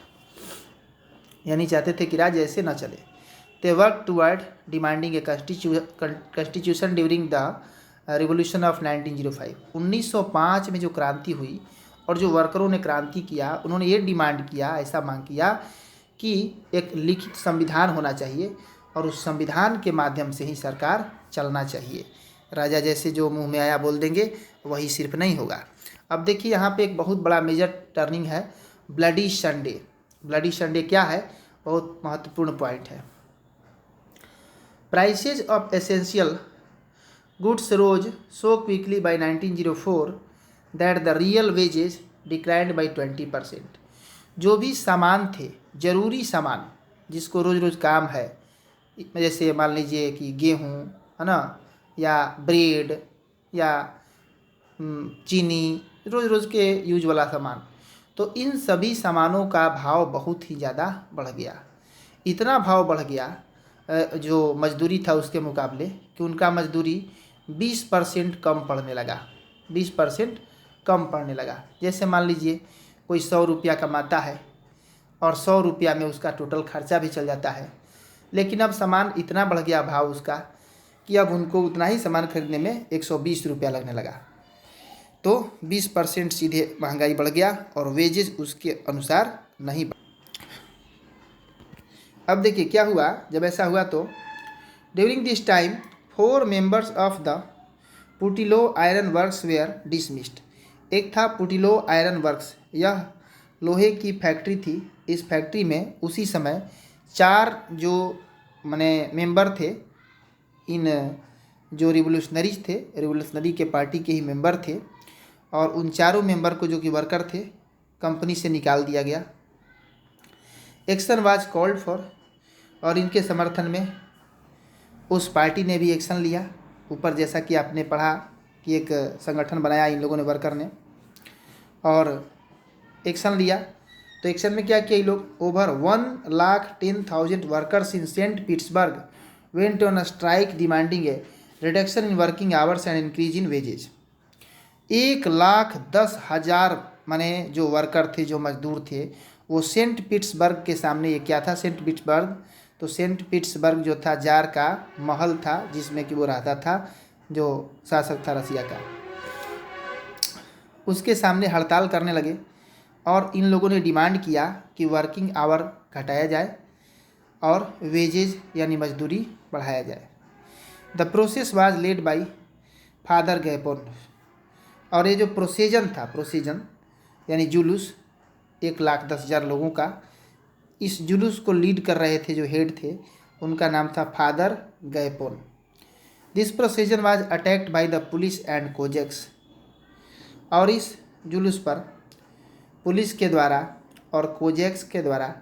यानी चाहते थे कि राज्य ऐसे न चले। They work toward demanding a constitution during the revolution of 1905, 1905 में जो क्रांति हुई और जो वर्करों ने क्रांति किया, उन्होंने ये डिमांड किया, ऐसा मांग किया कि एक लिखित संविधान होना चाहिए और उस संविधान के माध्यम से ही सरकार चलना चाहिए। राजा जैसे जो मुंह में आया बोल देंगे वही सिर्फ नहीं होगा। अब देखिए यहाँ पे एक बहुत बड़ा मेजर टर्निंग है, ब्लडी संडे। ब्लडी संडे क्या है, बहुत महत्वपूर्ण पॉइंट है। Prices of essential goods rose so quickly by 1904 that the real wages declined by 20%। जो भी सामान थे, जरूरी सामान जिसको रोज़ रोज़ काम है, जैसे मान लीजिए कि गेहूँ है ना, या ब्रेड या चीनी, रोज़ रोज़ के यूज वाला सामान, तो इन सभी सामानों का भाव बहुत ही ज़्यादा बढ़ गया। इतना भाव बढ़ गया जो मजदूरी था उसके मुकाबले, कि उनका मजदूरी 20% कम पड़ने लगा, 20% कम पड़ने लगा। जैसे मान लीजिए कोई 100 रुपया कमाता है और 100 रुपया में उसका टोटल खर्चा भी चल जाता है, लेकिन अब सामान इतना बढ़ गया भाव उसका कि अब उनको उतना ही सामान खरीदने में 120 रुपया लगने लगा। तो 20% सीधे महंगाई बढ़ गया और वेजेस उसके अनुसार नहीं बढ़ा। अब देखिए क्या हुआ, जब ऐसा हुआ तो during this time 4 members of the Putilov iron works were dismissed. एक था पुटिलो आयरन वर्क्स, यह लोहे की फैक्ट्री थी। इस फैक्ट्री में उसी समय 4 जो माने मेंबर थे, इन जो रिवोल्यूशनरीज थे, रिवोल्यूशनरी के पार्टी के ही मेंबर थे, और उन चारों मेंबर को जो कि वर्कर थे कंपनी से निकाल दिया गया। एक्शन वाज कॉल्ड फॉर, और इनके समर्थन में उस पार्टी ने भी एक्शन लिया। ऊपर जैसा कि आपने पढ़ा कि एक संगठन बनाया इन लोगों ने, वर्कर ने, और एक्शन लिया। तो एक्शन में क्या किया ये लोग, over 1,10,000 workers in Saint Petersburg went on a strike demanding a reduction in working hours and increase in wages. 1,10,000 माने जो वर्कर थे, जो मजदूर थे, वो सेंट पीटर्सबर्ग के सामने, ये क्या था सेंट पीटर्सबर्ग, तो सेंट पीटर्सबर्ग जो था जार का महल था जिसमें कि वो रहता था, जो शासक था रसिया का, उसके सामने हड़ताल करने लगे और इन लोगों ने डिमांड किया कि वर्किंग आवर घटाया जाए और वेजेज यानी मजदूरी बढ़ाया जाए। The process was led by father Gapon, और ये जो प्रोसीजन था, प्रोसीजन यानी जुलूस 1,10,000 लोगों का, इस जुलूस को लीड कर रहे थे, जो हेड थे, उनका नाम था father Gapon. This procession was attacked by the police and Cossacks, और इस जुलूस पर पुलिस के द्वारा और कोजेक्स के द्वारा,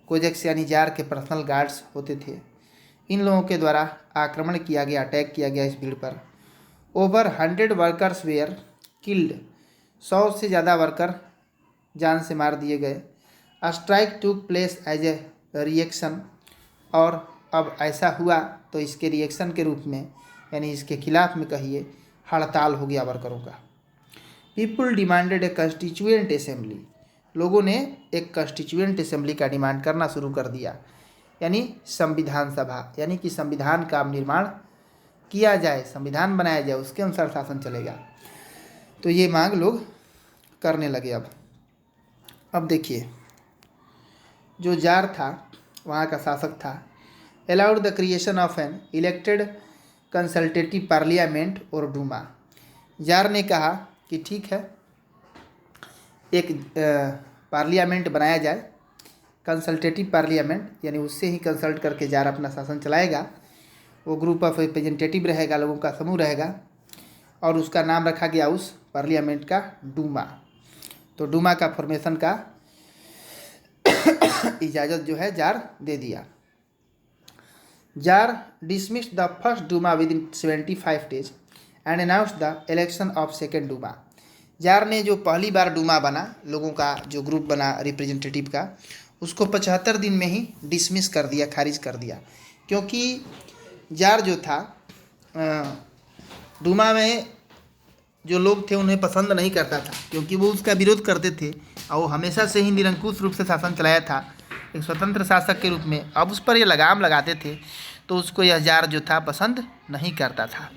कोजेक्स यानी जार के पर्सनल गार्ड्स होते थे, इन लोगों के द्वारा आक्रमण किया गया, अटैक किया गया इस भीड़ पर। ओवर 100 वर्कर्स वेयर किल्ड, 100 से ज़्यादा वर्कर जान से मार दिए गए। A strike took place as a reaction, और अब ऐसा हुआ तो इसके रिएक्शन के रूप में, यानी इसके खिलाफ में कहिए, हड़ताल हो गया वर्करों का। पीपुल डिमांडेड ए कंस्टिट्यूएंट असेंबली, लोगों ने एक कंस्टिट्यूएंट असेंबली का डिमांड करना शुरू कर दिया, यानी संविधान सभा, यानी कि संविधान का निर्माण किया जाए, संविधान बनाया जाए, उसके अनुसार शासन चलेगा। तो ये मांग लोग करने लगे। अब देखिए जो जार था, वहाँ का शासक था, allowed the creation of an elected consultative parliament और डूमा। जार ने कहा कि ठीक है, एक पार्लियामेंट बनाया जाए, कंसल्टेटिव पार्लियामेंट, यानी उससे ही कंसल्ट करके जार अपना शासन चलाएगा। वो ग्रुप ऑफ रिप्रेजेंटेटिव रहेगा, लोगों का समूह रहेगा, और उसका नाम रखा गया उस पार्लियामेंट का डूमा। तो डूमा का फॉर्मेशन का इजाज़त जो है जार दे दिया। Jar dismissed the first Duma with in 75 days and announce the election of second Duma. Jar ने जो पहली बार डूमा बना, लोगों का जो ग्रुप बना रिप्रेजेंटेटिव का, उसको 75 दिन में ही डिसमिस कर दिया, खारिज कर दिया। क्योंकि जार जो था डूमा में जो लोग थे उन्हें पसंद नहीं करता था, क्योंकि वो उसका विरोध करते थे और वो हमेशा से ही निरंकुश रूप से शासन चलाया था एक स्वतंत्र शासक के रूप में। अब उस पर ये लगाम लगाते थे तो उसको यह जार जो था पसंद नहीं करता था,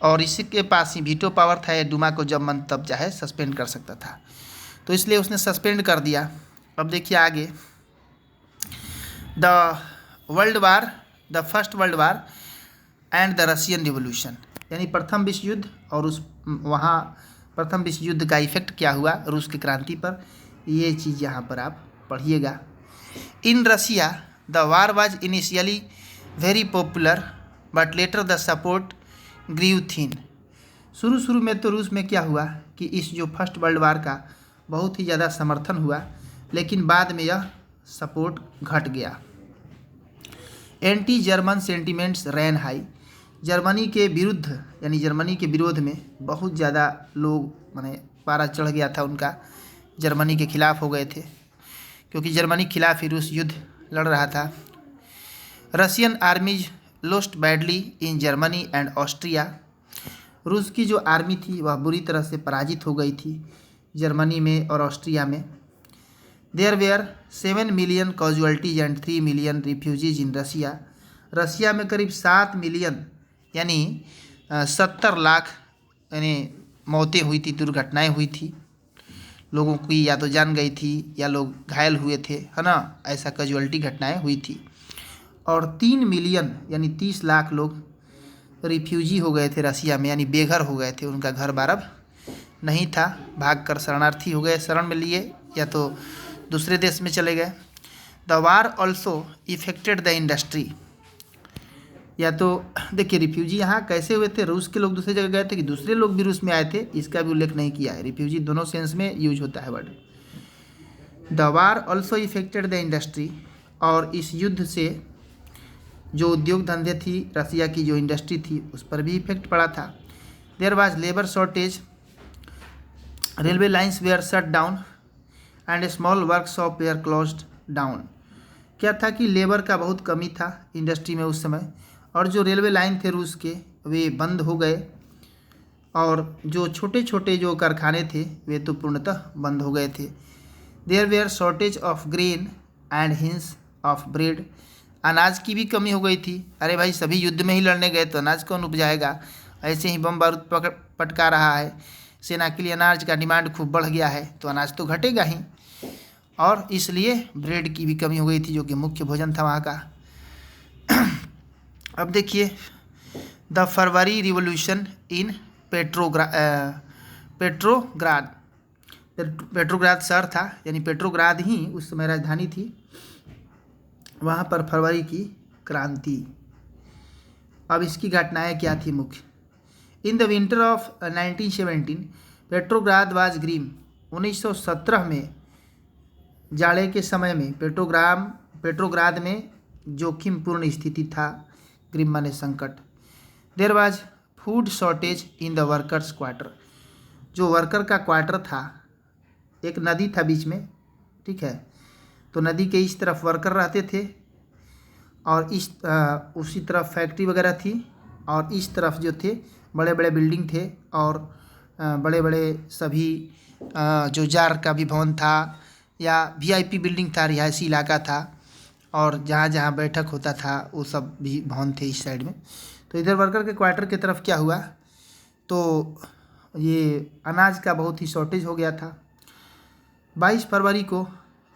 और इसी के पास ही वीटो पावर था, ये डूमा को जब मन तब चाहे सस्पेंड कर सकता था। तो इसलिए उसने सस्पेंड कर दिया। अब देखिए आगे, the world war, the first world war and the Russian revolution, यानी प्रथम विश्व युद्ध और उस वहाँ प्रथम विश्व युद्ध का इफेक्ट क्या हुआ रूस की क्रांति पर, ये चीज़ यहाँ पर आप पढ़िएगा। In Russia the war was initially very popular but later the support grew thin. शुरू में तो रूस में क्या हुआ कि इस जो फर्स्ट वर्ल्ड वार का बहुत ही ज़्यादा समर्थन हुआ, लेकिन बाद में यह सपोर्ट घट गया। एंटी जर्मन सेंटिमेंट्स रैन हाई, जर्मनी के विरुद्ध यानी जर्मनी के विरोध में बहुत ज़्यादा लोग माने पारा चढ़ गया था उनका, जर्मनी के खिलाफ हो गए थे, क्योंकि जर्मनी के खिलाफ ही रूस युद्ध लड़ रहा था। Russian आर्मीज lost badly in Germany and Austria, रूस की जो आर्मी थी वह बुरी तरह से पराजित हो गई थी जर्मनी में और ऑस्ट्रिया में। There were 7 million casualties and 3 million refugees in Russia, Russia में करीब 7 मिलियन यानी 70 लाख यानी मौतें हुई थी, दुर्घटनाएं हुई थी, लोगों की या तो जान गई थी या लोग घायल हुए थे, है ना, ऐसा कैजुअल्टी घटनाएं हुई थी। और 3 मिलियन यानी 30 लाख लोग रिफ्यूजी हो गए थे रशिया में, यानी बेघर हो गए थे, उनका घर बार अब नहीं था, भागकर शरणार्थी हो गए, शरण में लिए या तो दूसरे देश में चले गए। The war also affected the industry, या तो देखिए रिफ्यूजी यहाँ कैसे हुए थे, रूस के लोग दूसरी जगह गए थे कि दूसरे लोग भी रूस में आए थे, इसका भी उल्लेख नहीं किया है। रिफ्यूजी दोनों सेंस में यूज होता है word. The war also affected the industry, और इस युद्ध से जो उद्योग धंधे थी, रसिया की जो इंडस्ट्री थी उस पर भी इफेक्ट पड़ा था। There was labour shortage, railway lines were shut down and small workshop were closed down. क्या था कि लेबर का बहुत कमी था इंडस्ट्री में उस समय, और जो रेलवे लाइन थे रूस के वे बंद हो गए, और जो छोटे छोटे जो कारखाने थे वे तो पूर्णतः बंद हो गए थे। There were shortage of grain and hence of bread, अनाज की भी कमी हो गई थी। अरे भाई सभी युद्ध में ही लड़ने गए तो अनाज कौन उपजाएगा, ऐसे ही बम बारूद पटका रहा है, सेना के लिए अनाज का डिमांड खूब बढ़ गया है तो अनाज तो घटेगा ही, और इसलिए ब्रेड की भी कमी हो गई थी जो कि मुख्य भोजन था वहाँ का। अब देखिए, the February revolution in Petrograd शहर था, यानी पेट्रोग्राद ही उस समय राजधानी थी, वहाँ पर फरवरी की क्रांति। अब इसकी घटनाएं क्या थी मुख्य। In the winter of 1917 Petrograd was grim, 1917 में जाड़े के समय में पेट्रोग्राद में जोखिमपूर्ण स्थिति था, ग्रीम माने संकट। There was food shortage in the workers quarter, जो वर्कर का क्वार्टर था, एक नदी था बीच में, ठीक है, तो नदी के इस तरफ वर्कर रहते थे और इस उसी तरफ फैक्ट्री वगैरह थी, और इस तरफ जो थे बड़े बड़े बिल्डिंग थे, और बड़े बड़े सभी जो जार का भी भवन था या वीआईपी बिल्डिंग था, रिहायशी इलाका था, और जहाँ जहाँ बैठक होता था वो सब भी भवन थे इस साइड में। तो इधर वर्कर के क्वार्टर की तरफ क्या हुआ, तो ये अनाज का बहुत ही शॉर्टेज हो गया था। 22 फरवरी को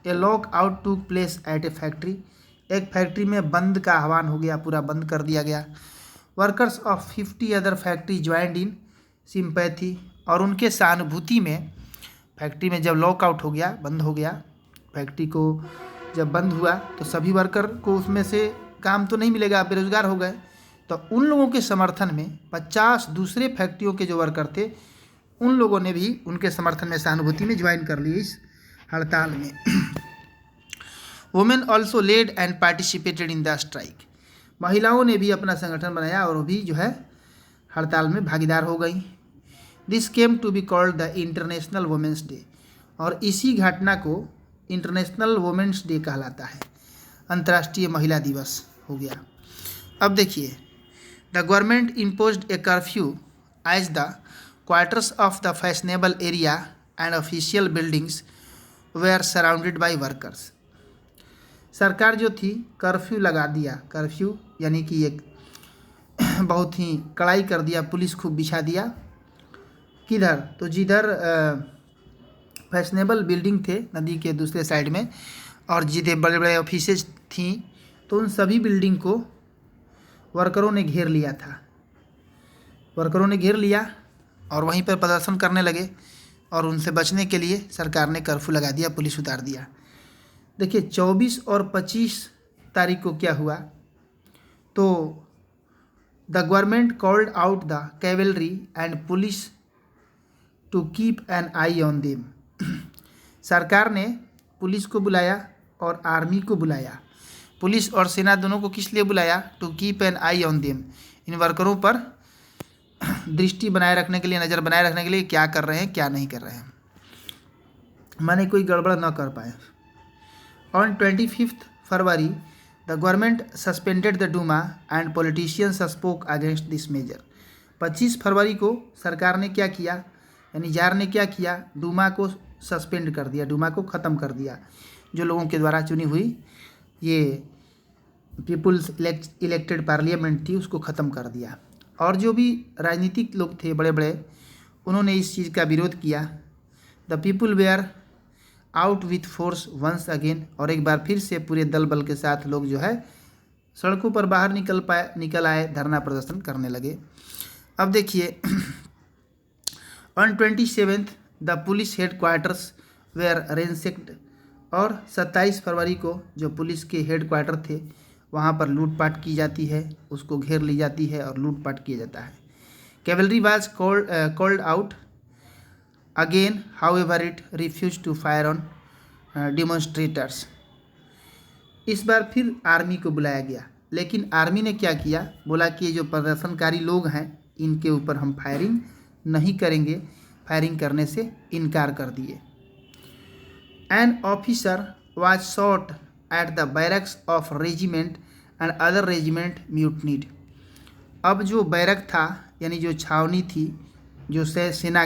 a lockout took place at a factory, एक फैक्ट्री में बंद का आह्वान हो गया, पूरा बंद कर दिया गया। Workers of 50 other factory joined in sympathy, और उनके सहानुभूति में फैक्ट्री में जब लॉकआउट हो गया, बंद हो गया, फैक्ट्री को जब बंद हुआ तो सभी वर्कर को उसमें से काम तो नहीं मिलेगा, बेरोजगार हो गए। तो उन लोगों के समर्थन में 50 दूसरे फैक्ट्रियों के जो वर्कर थे उन लोगों ने भी उनके समर्थन में, सहानुभूति में ज्वाइन कर लिए इस हड़ताल में। Women also led and participated in the strike. महिलाओं ने भी अपना संगठन बनाया और वो भी जो है हड़ताल में भागीदार हो गई। This came to be called the International Women's Day, और इसी घटना को इंटरनेशनल वुमेंस डे कहलाता है, अंतर्राष्ट्रीय महिला दिवस हो गया। अब देखिए, the government imposed a curfew as the quarters of the fashionable area and official buildings were surrounded by workers. सरकार जो थी कर्फ्यू लगा दिया, कर्फ्यू यानी कि एक बहुत ही कड़ाई कर दिया, पुलिस खूब बिछा दिया। किधर? तो जिधर फैशनेबल बिल्डिंग थे नदी के दूसरे साइड में, और जिधर बड़े बड़े ऑफिसेज थी, तो उन सभी बिल्डिंग को वर्करों ने घेर लिया था। वर्करों ने घेर लिया और वहीं पर प्रदर्शन करने लगे, और उनसे बचने के लिए सरकार ने कर्फ्यू लगा दिया, पुलिस उतार दिया। देखिए 24 और 25 तारीख को क्या हुआ, तो the government called out the cavalry and police to keep an eye on them. सरकार ने पुलिस को बुलाया और आर्मी को बुलाया। पुलिस और सेना दोनों को किस लिए बुलाया? To keep an eye on them, इन वर्करों पर दृष्टि बनाए रखने के लिए, नज़र बनाए रखने के लिए, क्या कर रहे हैं क्या नहीं कर रहे हैं, माने कोई गड़बड़ न कर पाए। On 25 February the government suspended the Duma and politicians spoke against this measure. 25 फरवरी को सरकार ने क्या किया, यानी जार ने क्या किया, डूमा को सस्पेंड कर दिया, डूमा को ख़त्म कर दिया, जो लोगों के द्वारा चुनी हुई ये पीपुल्स इलेक्टेड पार्लियामेंट थी, उसको ख़त्म कर दिया। और जो भी राजनीतिक लोग थे बड़े बड़े, उन्होंने इस चीज़ का विरोध किया। The people were out with force once again, और एक बार फिर से पूरे दल बल के साथ लोग जो है सड़कों पर बाहर निकल आए, धरना प्रदर्शन करने लगे। अब देखिए on 27 the police headquarters were ransacked, और 27 फरवरी को जो पुलिस के हेड क्वार्टर थे वहाँ पर लूटपाट की जाती है, उसको घेर ली जाती है और लूटपाट किया जाता है। Cavalry was called out again, however it refused to fire on demonstrators. इस बार फिर आर्मी को बुलाया गया, लेकिन आर्मी ने क्या किया, बोला कि ये जो प्रदर्शनकारी लोग हैं इनके ऊपर हम फायरिंग नहीं करेंगे, फायरिंग करने से इनकार कर दिए। An officer was shot at the barracks of regiment and other regiment mutinied. अब जो बैरक था यानी जो छावनी थी, जो सेना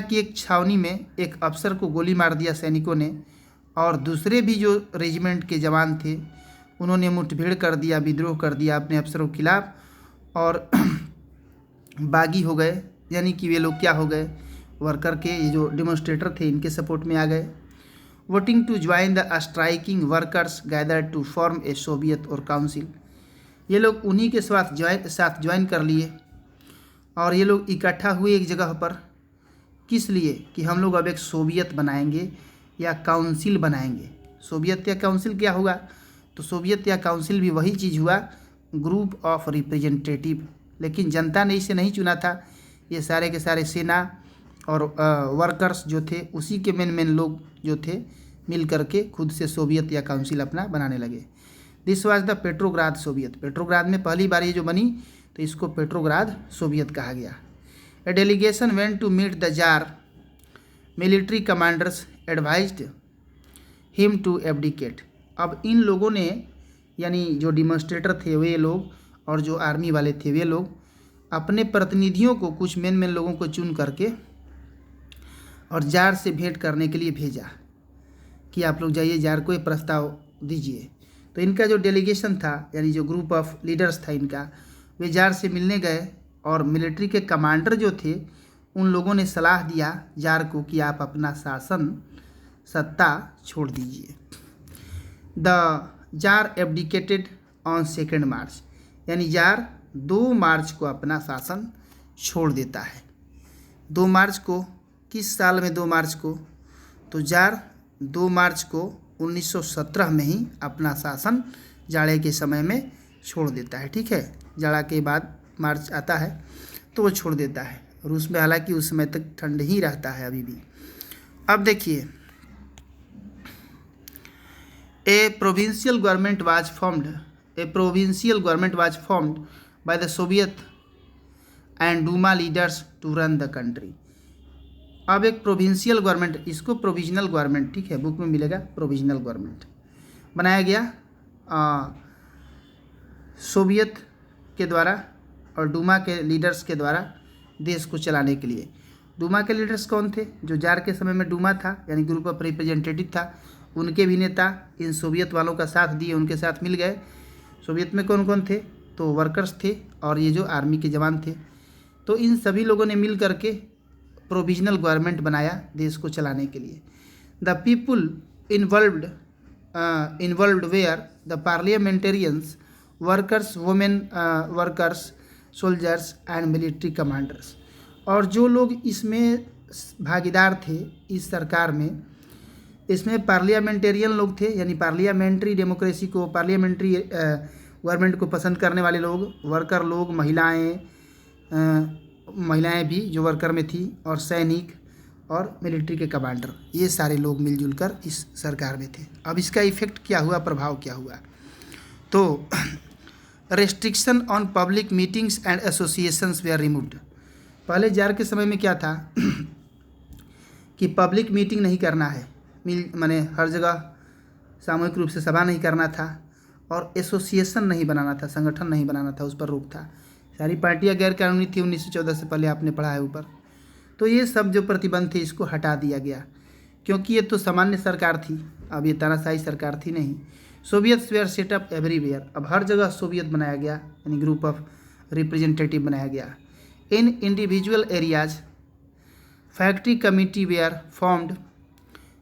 की एक छावनी में एक अफसर को गोली मार दिया सैनिकों ने, और दूसरे भी जो रेजिमेंट के जवान थे उन्होंने मुठभेड़ कर दिया, विद्रोह कर दिया अपने अफसरों के खिलाफ, और बागी हो गए, यानी कि वे लोग क्या हो गए, वर्कर के ये जो डिमॉन्स्ट्रेटर थे इनके सपोर्ट में आ गए। Voting to join the striking workers gather to form a soviet और काउंसिल। ये लोग उन्हीं के साथ ज्वाइन कर लिए, और ये लोग इकट्ठा हुए एक जगह पर, किस लिए कि हम लोग अब एक सोवियत बनाएंगे या काउंसिल बनाएंगे। सोवियत या काउंसिल क्या होगा, तो सोवियत या काउंसिल भी वही चीज़ हुआ, ग्रुप ऑफ रिप्रेजेंटेटिव, लेकिन जनता ने इसे नहीं चुना था, ये सारे के सारे सेना और वर्कर्स जो थे उसी के मेन लोग जो थे मिल करके खुद से सोवियत या काउंसिल अपना बनाने लगे। This was the Petrograd Soviet. Petrograd में पहली बार ये जो बनी तो इसको पेट्रोग्राद सोवियत कहा गया। A delegation went to meet the tsar, military commanders advised him to abdicate. अब इन लोगों ने, यानी जो डिमॉन्स्ट्रेटर थे वे लोग और जो आर्मी वाले थे वे लोग, अपने प्रतिनिधियों को, कुछ मेन लोगों को चुन करके और जार से भेंट करने के लिए भेजा कि आप लोग जाइए जार को ये प्रस्ताव दीजिए। तो इनका जो डेलीगेशन था, यानी जो ग्रुप ऑफ लीडर्स था इनका, वे जार से मिलने गए, और मिलिट्री के कमांडर जो थे उन लोगों ने सलाह दिया जार को कि आप अपना शासन सत्ता छोड़ दीजिए। द जार एब्डिकेटेड ऑन 2 मार्च, यानी जार 2 मार्च को अपना शासन छोड़ देता है। 2 मार्च को किस साल में 2 मार्च को? तो जार 2 मार्च को 1917 में ही अपना शासन जाड़े के समय में छोड़ देता है। ठीक है, जाड़ा के बाद मार्च आता है तो वो छोड़ देता है। रूस में हालांकि उस समय तक ठंड ही रहता है अभी भी। अब देखिए, a provincial government was formed by the Soviet and Duma leaders to run the country. अब एक प्रोविंशियल गवर्नमेंट, इसको प्रोविजनल गवर्नमेंट, ठीक है, बुक में मिलेगा प्रोविजनल गवर्नमेंट, बनाया गया सोवियत के द्वारा और डूमा के लीडर्स के द्वारा देश को चलाने के लिए। डूमा के लीडर्स कौन थे? जो जार के समय में डूमा था, यानी ग्रुप ऑफ रिप्रेजेंटेटिव था, उनके भी नेता इन सोवियत वालों का साथ दिए, उनके साथ मिल गए। सोवियत में कौन कौन थे? तो वर्कर्स थे और ये जो आर्मी के जवान थे। तो इन सभी लोगों ने मिल करके प्रोविजनल गवर्नमेंट बनाया देश को चलाने के लिए। The people involved were the parliamentarians, workers, women workers, soldiers and military commanders. और जो लोग इसमें भागीदार थे इस सरकार में, इसमें पार्लियामेंटेरियन लोग थे, यानी पार्लियामेंट्री डेमोक्रेसी को, पार्लियामेंट्री गवर्नमेंट को पसंद करने वाले लोग, वर्कर लोग, महिलाएं भी जो वर्कर में थी, और सैनिक और मिलिट्री के कमांडर, ये सारे लोग मिलजुल कर इस सरकार में थे। अब इसका इफेक्ट क्या हुआ, प्रभाव क्या हुआ? तो restriction on public meetings and associations were removed. पहले जार के समय में क्या था कि पब्लिक मीटिंग नहीं करना है, माने हर जगह सामूहिक रूप से सभा नहीं करना था, और एसोसिएशन नहीं बनाना था, संगठन नहीं बनाना था, उस पर रोक था। सारी पार्टियां गैर कानूनी थी 1914 से पहले, आपने पढ़ा है ऊपर। तो ये सब जो प्रतिबंध थे इसको हटा दिया गया, क्योंकि ये तो सामान्य सरकार थी, अब ये तानाशाही सरकार थी नहीं। सोवियत्स वेयर सेटअप एवरीवेयर, अब हर जगह सोवियत बनाया गया, यानी ग्रुप ऑफ रिप्रेजेंटेटिव बनाया गया। In individual areas factory committee were formed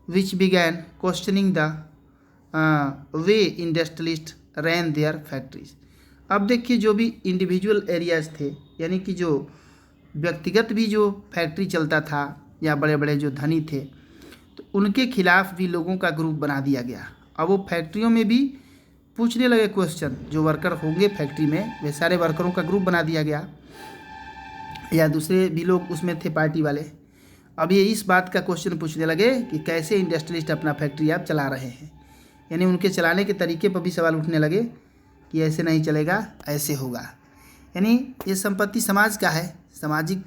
which began questioning the way industrialist ran their factories. अब देखिए, जो भी इंडिविजुअल एरियाज थे, यानी कि जो व्यक्तिगत भी जो फैक्ट्री चलता था या बड़े बड़े जो धनी थे, तो उनके खिलाफ भी लोगों का ग्रुप बना दिया गया। अब वो फैक्ट्रियों में भी पूछने लगे क्वेश्चन, जो वर्कर होंगे फैक्ट्री में वे सारे वर्करों का ग्रुप बना दिया गया, या दूसरे भी लोग उसमें थे पार्टी वाले। अब ये इस बात का क्वेश्चन पूछने लगे कि कैसे इंडस्ट्रियलिस्ट अपना फैक्ट्री आप चला रहे हैं, यानी उनके चलाने के तरीके पर भी सवाल उठने लगे कि ऐसे नहीं चलेगा, ऐसे होगा। यानी ये संपत्ति समाज का है, सामाजिक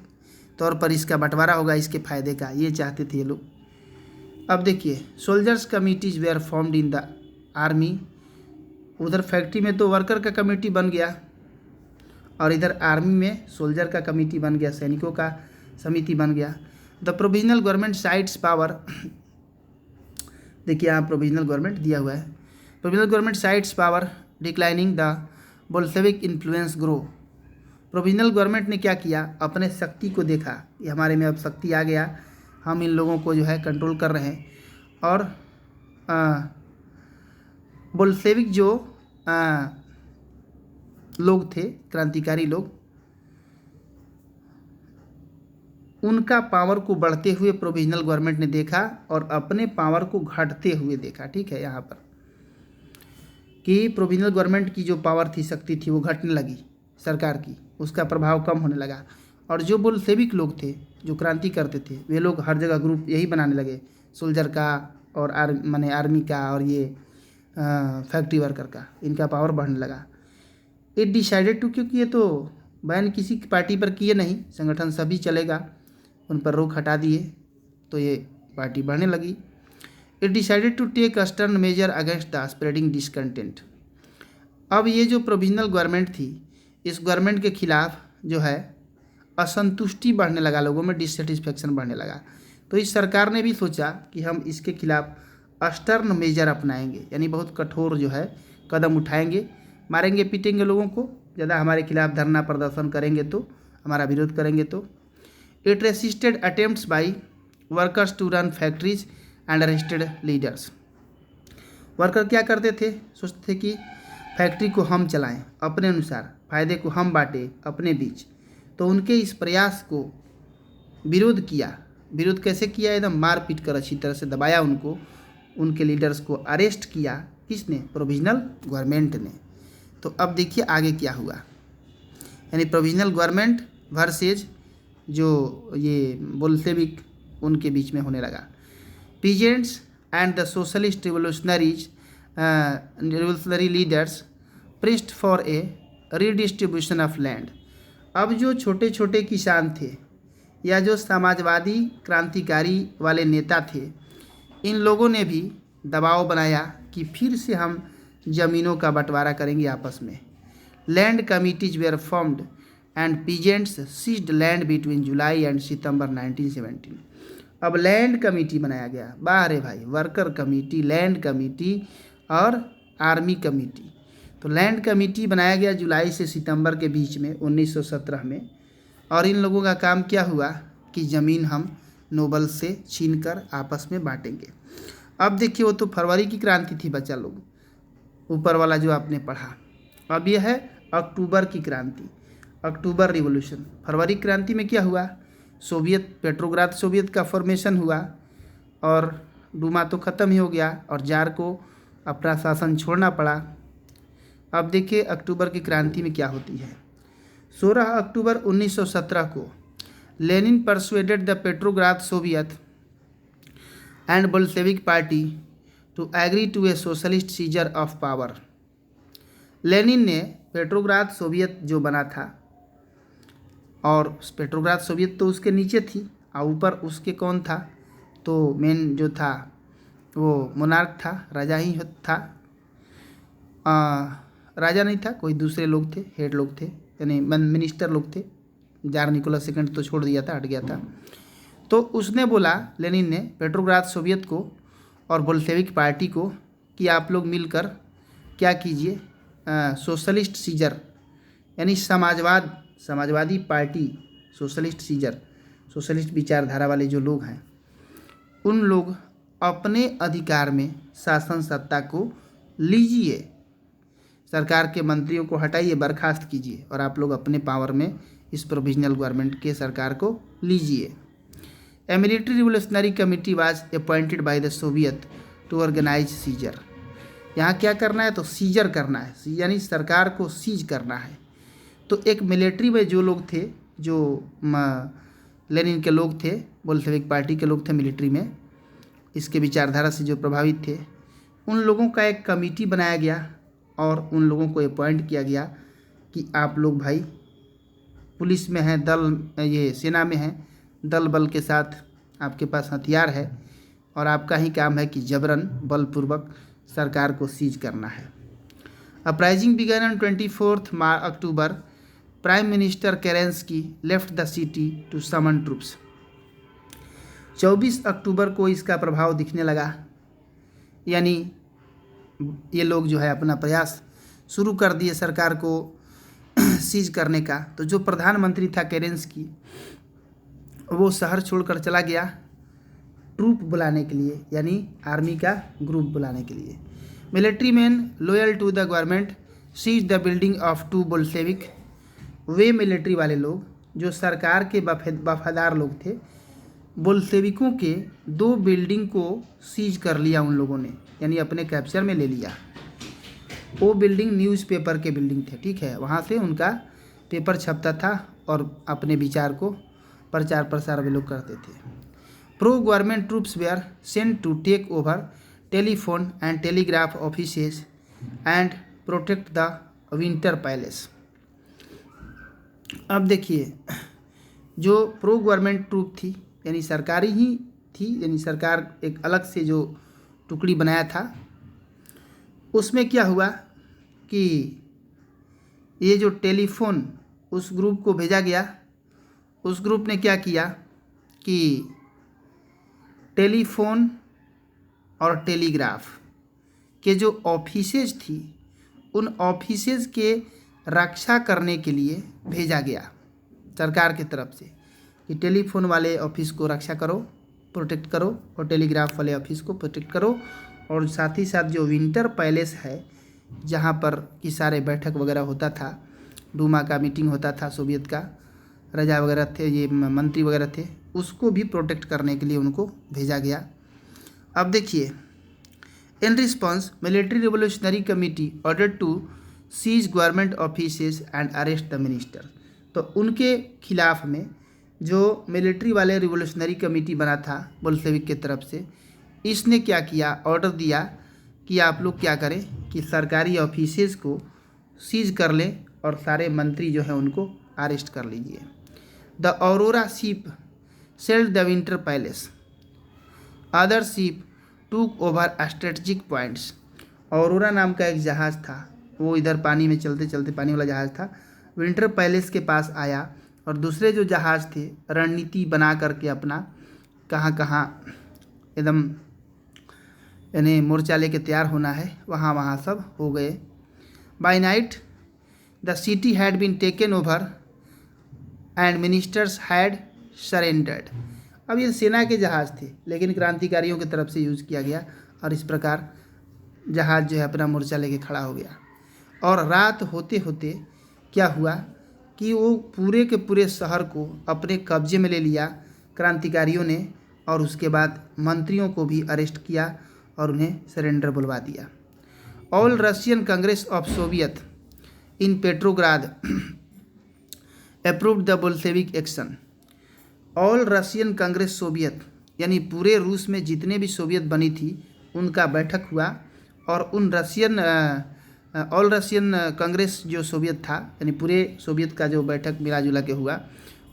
तौर पर इसका बंटवारा होगा, इसके फायदे का, ये चाहते थे ये लोग। अब देखिए, soldiers committees were formed in the army. उधर फैक्ट्री में तो वर्कर का कमेटी बन गया, और इधर आर्मी में सोल्जर का कमेटी बन गया, सैनिकों का समिति बन गया। The provisional government sides power, देखिए यहाँ प्रोविजनल गवर्नमेंट दिया हुआ है। Provisional government sides power declining the Bolshevik influence grow. Provisional government ने क्या किया, अपने शक्ति को देखा कि हमारे में अब शक्ति आ गया, हम इन लोगों को जो है कंट्रोल कर रहे हैं। और बोल्शेविक जो लोग थे, क्रांतिकारी लोग, उनका पावर को बढ़ते हुए प्रोविजनल गवर्नमेंट ने देखा और अपने पावर को घटते हुए देखा। ठीक है, यहाँ पर कि प्रोविजनल गवर्नमेंट की जो पावर थी, शक्ति थी, वो घटने लगी सरकार की, उसका प्रभाव कम होने लगा। और जो बोल्शेविक लोग थे, जो क्रांति करते थे, वे लोग हर जगह ग्रुप यही बनाने लगे, सोल्जर का और आर्मी का और ये फैक्ट्री वर्कर का, इनका पावर बढ़ने लगा। इट डिसाइडेड टू, क्योंकि ये तो बैन किसी पार्टी पर किए नहीं, संगठन सभी चलेगा, उन पर रोक हटा दिए, तो ये पार्टी बढ़ने लगी। It decided to take a stern measure against the spreading discontent. अब ये जो प्रोविजनल गवर्नमेंट थी, इस गवर्नमेंट के खिलाफ जो है असंतुष्टि बढ़ने लगा, लोगों में डिससेटिस्फेक्शन बढ़ने लगा। तो इस सरकार ने भी सोचा कि हम इसके खिलाफ स्टर्न मेजर अपनाएंगे, यानी बहुत कठोर जो है कदम उठाएंगे, मारेंगे पीटेंगे लोगों को, ज़्यादा हमारे खिलाफ धरना प्रदर्शन करेंगे तो, हमारा विरोध करेंगे तो। It resisted attempts by workers to run factories and arrested leaders. Worker क्या करते थे, सोचते थे कि फैक्ट्री को हम चलाएं अपने अनुसार, फ़ायदे को हम बांटें अपने बीच। तो उनके इस प्रयास को विरोध किया विरोध कैसे किया, एकदम मार पीट कर अच्छी तरह से दबाया उनको, उनके लीडर्स को अरेस्ट किया। किसने? प्रोविजनल गवर्नमेंट ने। तो अब देखिए आगे क्या हुआ, यानी प्रोविजनल गवर्नमेंट वर्सेज जो ये बोल्शेविक, उनके बीच में होने लगा। Peasants and the socialist revolutionary leaders pressed for a redistribution of land. अब जो छोटे छोटे किसान थे या जो समाजवादी क्रांतिकारी वाले नेता थे, इन लोगों ने भी दबाव बनाया कि फिर से हम ज़मीनों का बंटवारा करेंगे आपस में। Land committees were formed and peasants seized land between July and September 1917। अब लैंड कमेटी बनाया गया। बाहर भाई, वर्कर कमेटी, लैंड कमेटी और आर्मी कमेटी। तो लैंड कमेटी बनाया गया जुलाई से सितंबर के बीच में 1917 में। और इन लोगों का काम क्या हुआ कि ज़मीन हम नोबल से छीनकर आपस में बांटेंगे। अब देखिए, वो तो फरवरी की क्रांति थी बच्चा लोग, ऊपर वाला जो आपने पढ़ा। अब यह है अक्टूबर की क्रांति, अक्टूबर रिवॉल्यूशन। फरवरी क्रांति में क्या हुआ? पेट्रोग्राद सोवियत का फॉर्मेशन हुआ और डूमा तो ख़त्म ही हो गया और जार को अपना शासन छोड़ना पड़ा। अब देखिए अक्टूबर की क्रांति में क्या होती है। 16 अक्टूबर 1917 को Lenin persuaded the Petrograd Soviet and Bolshevik Party to agree to a socialist seizure of power. Lenin ने पेट्रोग्राद सोवियत जो बना था, और पेट्रोग्राद सोवियत तो उसके नीचे थी और ऊपर उसके कौन था? तो मेन जो था वो मोनार्क था, राजा ही था। राजा नहीं था, कोई दूसरे लोग थे, हेड लोग थे, यानी मिनिस्टर लोग थे। जार निकोलस सेकंड तो छोड़ दिया था, हट गया था। तो उसने बोला, लेनिन ने पेट्रोग्राद सोवियत को और बोल्शेविक पार्टी को कि आप लोग मिलकर क्या कीजिए, सोशलिस्ट सीजर यानी समाजवादी पार्टी, सोशलिस्ट सीजर, सोशलिस्ट विचारधारा वाले जो लोग हैं, उन लोग अपने अधिकार में शासन सत्ता को लीजिए, सरकार के मंत्रियों को हटाइए, बर्खास्त कीजिए और आप लोग अपने पावर में इस प्रोविजनल गवर्नमेंट के सरकार को लीजिए। A military revolutionary committee was appointed by the Soviet to organise seizure. यहाँ क्या करना है? तो सीजर करना है, यानी सरकार को सीज करना है। तो एक मिलिट्री में जो लोग थे, जो लेनिन के लोग थे, बोल्शेविक पार्टी के लोग थे मिलिट्री में, इसके विचारधारा से जो प्रभावित थे, उन लोगों का एक कमेटी बनाया गया और उन लोगों को अपॉइंट किया गया कि आप लोग भाई पुलिस में हैं, ये सेना में हैं, दल बल के साथ आपके पास हथियार है और आपका ही काम है कि जबरन बलपूर्वक सरकार को सीज करना है। Uprising began on 24 October. Prime minister Kerensky left the city to summon troops. 24 अक्टूबर को इसका प्रभाव दिखने लगा, यानी ये लोग जो है अपना प्रयास शुरू कर दिए सरकार को सीज करने का। तो जो प्रधानमंत्री था केरेंस्की, वो शहर छोड़कर चला गया ट्रूप बुलाने के लिए, यानी आर्मी का ग्रुप बुलाने के लिए। Military man loyal to the government seize the building of 2 Bolshevik. वे मिलिट्री वाले लोग जो सरकार के वफादार लोग थे, बोल्शेविकों के 2 बिल्डिंग को सीज कर लिया उन लोगों ने, यानी अपने कैप्चर में ले लिया। वो बिल्डिंग न्यूज़पेपर के बिल्डिंग थे, ठीक है, वहाँ से उनका पेपर छपता था और अपने विचार को प्रचार प्रसार वे लोग करते थे। Pro government troops were sent to take over telephone and telegraph offices and protect the Winter Palace. अब देखिए, जो प्रो गवर्नमेंट ट्रूप थी, यानी सरकारी ही थी, यानी सरकार एक अलग से जो टुकड़ी बनाया था, उसमें क्या हुआ कि ये जो टेलीफोन उस ग्रुप को भेजा गया, उस ग्रुप ने क्या किया कि टेलीफोन और टेलीग्राफ के जो ऑफिसेज थी, उन ऑफिसेज के रक्षा करने के लिए भेजा गया सरकार की तरफ से कि टेलीफोन वाले ऑफिस को रक्षा करो, प्रोटेक्ट करो, और टेलीग्राफ वाले ऑफिस को प्रोटेक्ट करो। और साथ ही साथ जो विंटर पैलेस है, जहाँ पर कि सारे बैठक वगैरह होता था, डूमा का मीटिंग होता था, सोवियत का राजा वगैरह थे, ये मंत्री वगैरह थे, उसको भी प्रोटेक्ट करने के लिए उनको भेजा गया। अब देखिए, in response military revolutionary committee order to seize government offices and arrest the minister. तो उनके खिलाफ में जो मिलिट्री वाले रिवोल्यूशनरी कमेटी बना था बोल्शेविक के तरफ से, इसने क्या किया, ऑर्डर दिया कि आप लोग क्या करें कि सरकारी ऑफिसेज को सीज कर लें और सारे मंत्री जो हैं उनको अरेस्ट कर लीजिए। The aurora ship sailed the Winter palace, other ship took over strategic points. Aurora नाम का एक जहाज़ था, वो इधर पानी में चलते चलते, पानी वाला जहाज़ था, विंटर पैलेस के पास आया और दूसरे जो जहाज़ थे रणनीति बना करके अपना कहाँ कहाँ एकदम यानी मोर्चा लेके तैयार होना है, वहाँ वहाँ सब हो गए। By night the city had been taken over and ministers had surrendered. अब ये सेना के जहाज़ थे लेकिन क्रांतिकारियों की तरफ से यूज़ किया गया और इस प्रकार जहाज़ जो है अपना मोर्चा लेके खड़ा हो गया। और रात होते होते क्या हुआ कि वो पूरे के पूरे शहर को अपने कब्जे में ले लिया क्रांतिकारियों ने, और उसके बाद मंत्रियों को भी अरेस्ट किया और उन्हें सरेंडर बुलवा दिया। All Russian Congress of Soviet in Petrograd approved the Bolshevik action. All Russian Congress Soviet यानी पूरे रूस में जितने भी सोवियत बनी थी उनका बैठक हुआ, और उन रशियन ऑल रशियन कांग्रेस जो सोवियत था यानी पूरे सोवियत का जो बैठक मिला जुला के हुआ,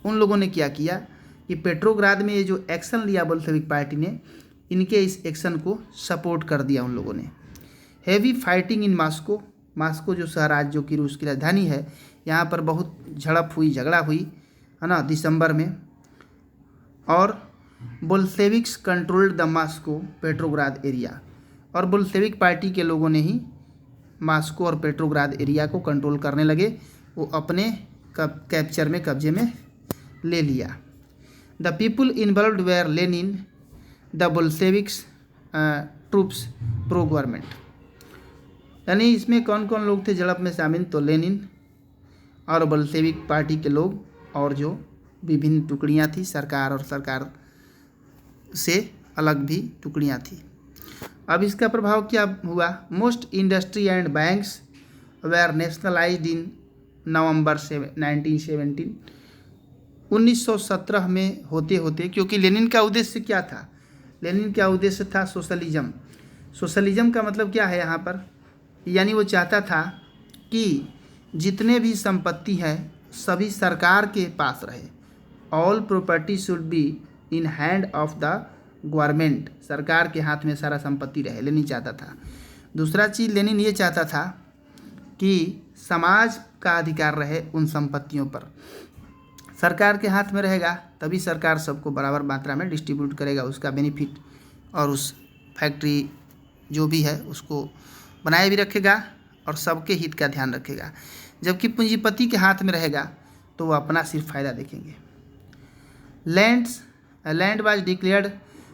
उन लोगों ने क्या किया कि पेट्रोग्राद में ये जो एक्शन लिया बोल्शेविक पार्टी ने, इनके इस एक्शन को सपोर्ट कर दिया उन लोगों ने। Heavy fighting in Moscow, Moscow जो शहर आज जो कि रूस की राजधानी है, यहाँ पर बहुत झड़प हुई, झगड़ा हुई है ना, दिसंबर में। और Bolsheviks controlled the Moscow Petrograd area, और बोल्शेविक पार्टी के लोगों ने ही मास्को और पेट्रोग्राद एरिया को कंट्रोल करने लगे, वो अपने कैप्चर में, कब्जे में ले लिया। The people involved were Lenin the Bolsheviks troops pro government. यानी इसमें कौन कौन लोग थे झड़प में शामिल, तो लेनिन और बोल्शेविक पार्टी के लोग और जो विभिन्न टुकड़ियां थी, सरकार और सरकार से अलग भी टुकड़ियां थी। अब इसका प्रभाव क्या हुआ, most industry and banks were nationalised in November 1917। 1917 में होते होते, क्योंकि लेनिन का उद्देश्य क्या था, लेनिन का उद्देश्य था सोशलिज्म। सोशलिज्म का मतलब क्या है यहाँ पर, यानी वो चाहता था कि जितने भी संपत्ति है सभी सरकार के पास रहे, all property should be in hand of the government, सरकार के हाथ में सारा संपत्ति रहे, लेनिन चाहता था। दूसरा चीज़ लेनिन ये चाहता था कि समाज का अधिकार रहे उन संपत्तियों पर, सरकार के हाथ में रहेगा तभी सरकार सबको बराबर मात्रा में डिस्ट्रीब्यूट करेगा उसका बेनिफिट, और उस फैक्ट्री जो भी है उसको बनाए भी रखेगा और सबके हित का ध्यान रखेगा। जबकि पूंजीपति के हाथ में रहेगा तो वो अपना सिर्फ फ़ायदा देखेंगे। Land was declared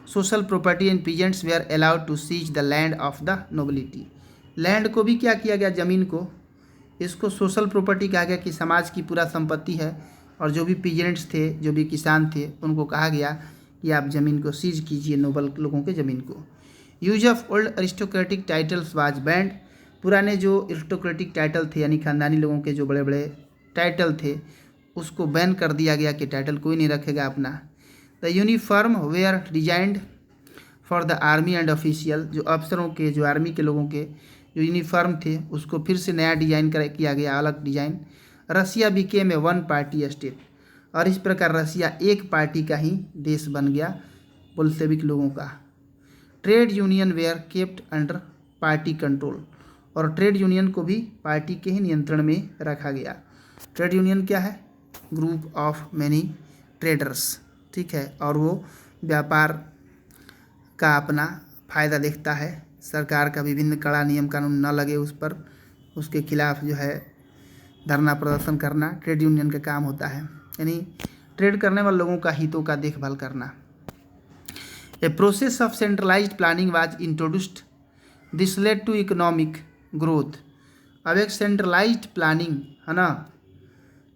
social property and peasants were allowed to seize the land of the nobility. Land को भी क्या किया गया, ज़मीन को, इसको सोशल प्रॉपर्टी कहा गया कि समाज की पूरा संपत्ति है, और जो भी पीजेंट्स थे, जो भी किसान थे, उनको कहा गया कि आप ज़मीन को सीज कीजिए, नोबल लोगों के ज़मीन को। Use of old aristocratic titles was band. पुराने जो अरिस्टोक्रेटिक टाइटल थे यानी खानदानी लोगों के जो बड़े बड़े टाइटल थे उसको बैन कर दिया गया कि टाइटल कोई नहीं रखेगा अपना। The uniform where designed for the army and official, जो अफसरों के, जो आर्मी के लोगों के जो यूनिफॉर्म थे उसको फिर से नया डिज़ाइन किया गया, अलग design. Russia became a one party state, और इस प्रकार रसिया एक पार्टी का ही देश बन गया बोल्शेविक लोगों का। Trade union were kept under party control, और ट्रेड यूनियन को भी पार्टी के ही नियंत्रण में रखा गया। ट्रेड यूनियन क्या है, ग्रुप ऑफ मैनी ट्रेडर्स, ठीक है, और वो व्यापार का अपना फ़ायदा देखता है, सरकार का विभिन्न कड़ा नियम कानून न लगे उस पर, उसके खिलाफ जो है धरना प्रदर्शन करना ट्रेड यूनियन का काम होता है, यानी ट्रेड करने वाले लोगों का हितों का देखभाल करना। A process of centralised planning was introduced, this led to economic growth. अब एक सेंट्रलाइज्ड प्लानिंग है ना,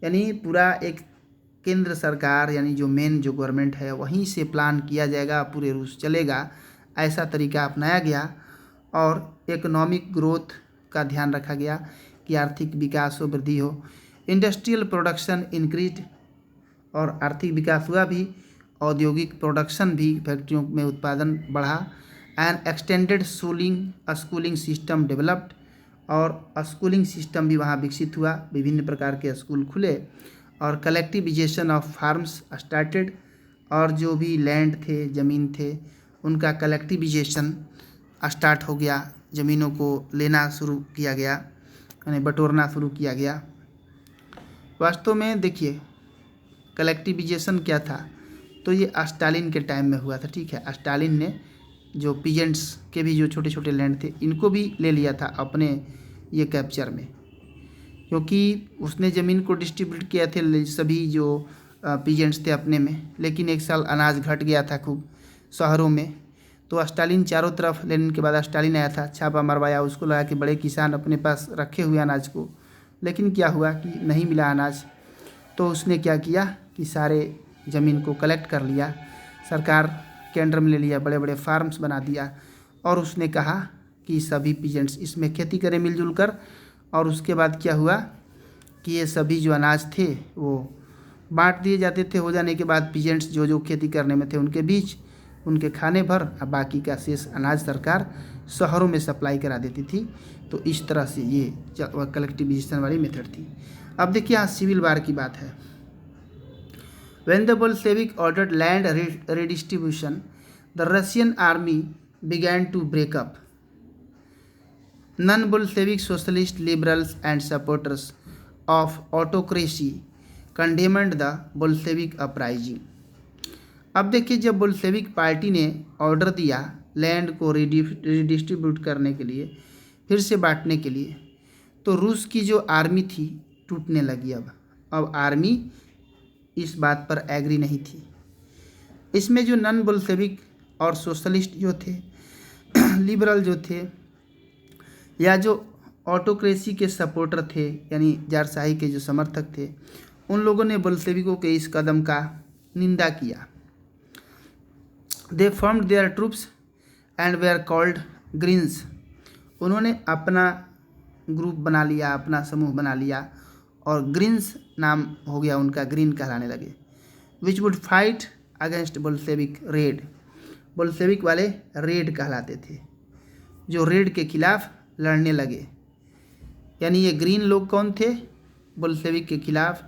यानी पूरा एक केंद्र सरकार यानी जो मेन जो गवर्नमेंट है वहीं से प्लान किया जाएगा, पूरे रूस चलेगा, ऐसा तरीका अपनाया गया। और इकोनॉमिक ग्रोथ का ध्यान रखा गया कि आर्थिक विकास हो, वृद्धि हो। इंडस्ट्रियल प्रोडक्शन इंक्रीज, और आर्थिक विकास हुआ भी, औद्योगिक प्रोडक्शन भी, फैक्ट्रियों में उत्पादन बढ़ा। And extended schooling system developed, और स्कूलिंग सिस्टम भी वहाँ विकसित हुआ, विभिन्न प्रकार के स्कूल खुले। और कलेक्टिविजेशन ऑफ फार्म्स स्टार्टेड, और जो भी लैंड थे, ज़मीन थे, उनका कलेक्टिविजेशन स्टार्ट हो गया, ज़मीनों को लेना शुरू किया गया, यानी बटोरना शुरू किया गया। वास्तव में देखिए कलेक्टिविजेशन क्या था, तो ये स्टालिन के टाइम में हुआ था, ठीक है। स्टालिन ने जो पीजेंट्स के भी जो छोटे छोटे लैंड थे इनको भी ले लिया था अपने ये कैप्चर में, क्योंकि उसने ज़मीन को डिस्ट्रीब्यूट किया थे सभी जो पीजेंट्स थे अपने में। लेकिन एक साल अनाज घट गया था खूब शहरों में, तो स्टालिन चारों तरफ, लेनिन के बाद स्टालिन आया था, छापा मरवाया, उसको लगा कि बड़े किसान अपने पास रखे हुए अनाज को, लेकिन क्या हुआ कि नहीं मिला अनाज। तो उसने क्या किया कि सारे ज़मीन को कलेक्ट कर लिया, सरकार के अंडर में ले लिया, बड़े बड़े फार्म्स बना दिया, और उसने कहा कि सभी पीजेंट्स इसमें खेती करें मिलजुल कर। और उसके बाद क्या हुआ कि ये सभी जो अनाज थे वो बांट दिए जाते थे। हो जाने के बाद पीजेंट्स जो जो खेती करने में थे उनके बीच उनके खाने भर, अब बाकी का शेष अनाज सरकार शहरों में सप्लाई करा देती थी। तो इस तरह से ये कलेक्टिविजेशन वाली मेथड थी। अब देखिए यहाँ सिविल वार की बात है। When the Bolshevik ordered land redistribution, the Russian army began to break up. Non-Bolshevik socialist liberals and supporters of autocracy condemned the Bolshevik uprising. अब देखिए जब बोल्शेविक पार्टी ने ऑर्डर दिया लैंड को रिडिस्ट्रीब्यूट करने के लिए, फिर से बांटने के लिए, तो रूस की जो आर्मी थी टूटने लगी। अब आर्मी इस बात पर एग्री नहीं थी। इसमें जो नॉन बोल्शेविक और सोशलिस्ट जो थे, लिबरल जो थे, या जो ऑटोक्रेसी के सपोर्टर थे यानी जारशाही के जो समर्थक थे, उन लोगों ने बोल्शेविकों के इस कदम का निंदा किया। They formed their troops and were called Greens. उन्होंने अपना ग्रुप बना लिया, अपना समूह बना लिया, और ग्रीन्स नाम हो गया उनका, ग्रीन कहलाने लगे। Which would fight against Bolshevik red. Bolshevik वाले रेड कहलाते थे, जो रेड के खिलाफ लड़ने लगे। यानी ये ग्रीन लोग कौन थे? बोल्शेविक के खिलाफ।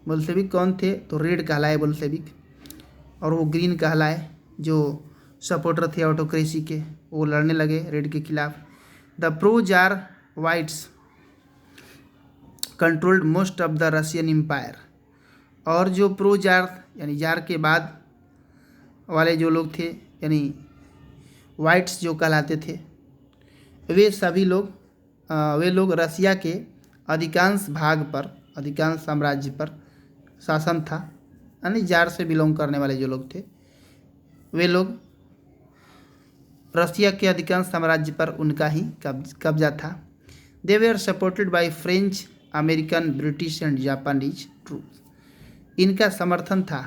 बोल्शेविक कौन थे? तो रेड कहलाए बोल्शेविक, और वो ग्रीन कहलाए जो सपोर्टर थे ऑटोक्रेसी के, वो लड़ने लगे रेड के खिलाफ। The pro tsar Whites controlled most of the Russian Empire. और जो प्रो जार यानी जार के बाद वाले जो लोग थे, यानी वाइट्स जो कहलाते थे, वे सभी लोग वे लोग रसिया के अधिकांश भाग पर, अधिकांश साम्राज्य पर शासन था। यानी जार से बिलोंग करने वाले जो लोग थे, वे लोग रसिया के अधिकांश साम्राज्य पर उनका ही कब्जा था। They were supported by French, American, British and Japanese troops. इनका समर्थन था।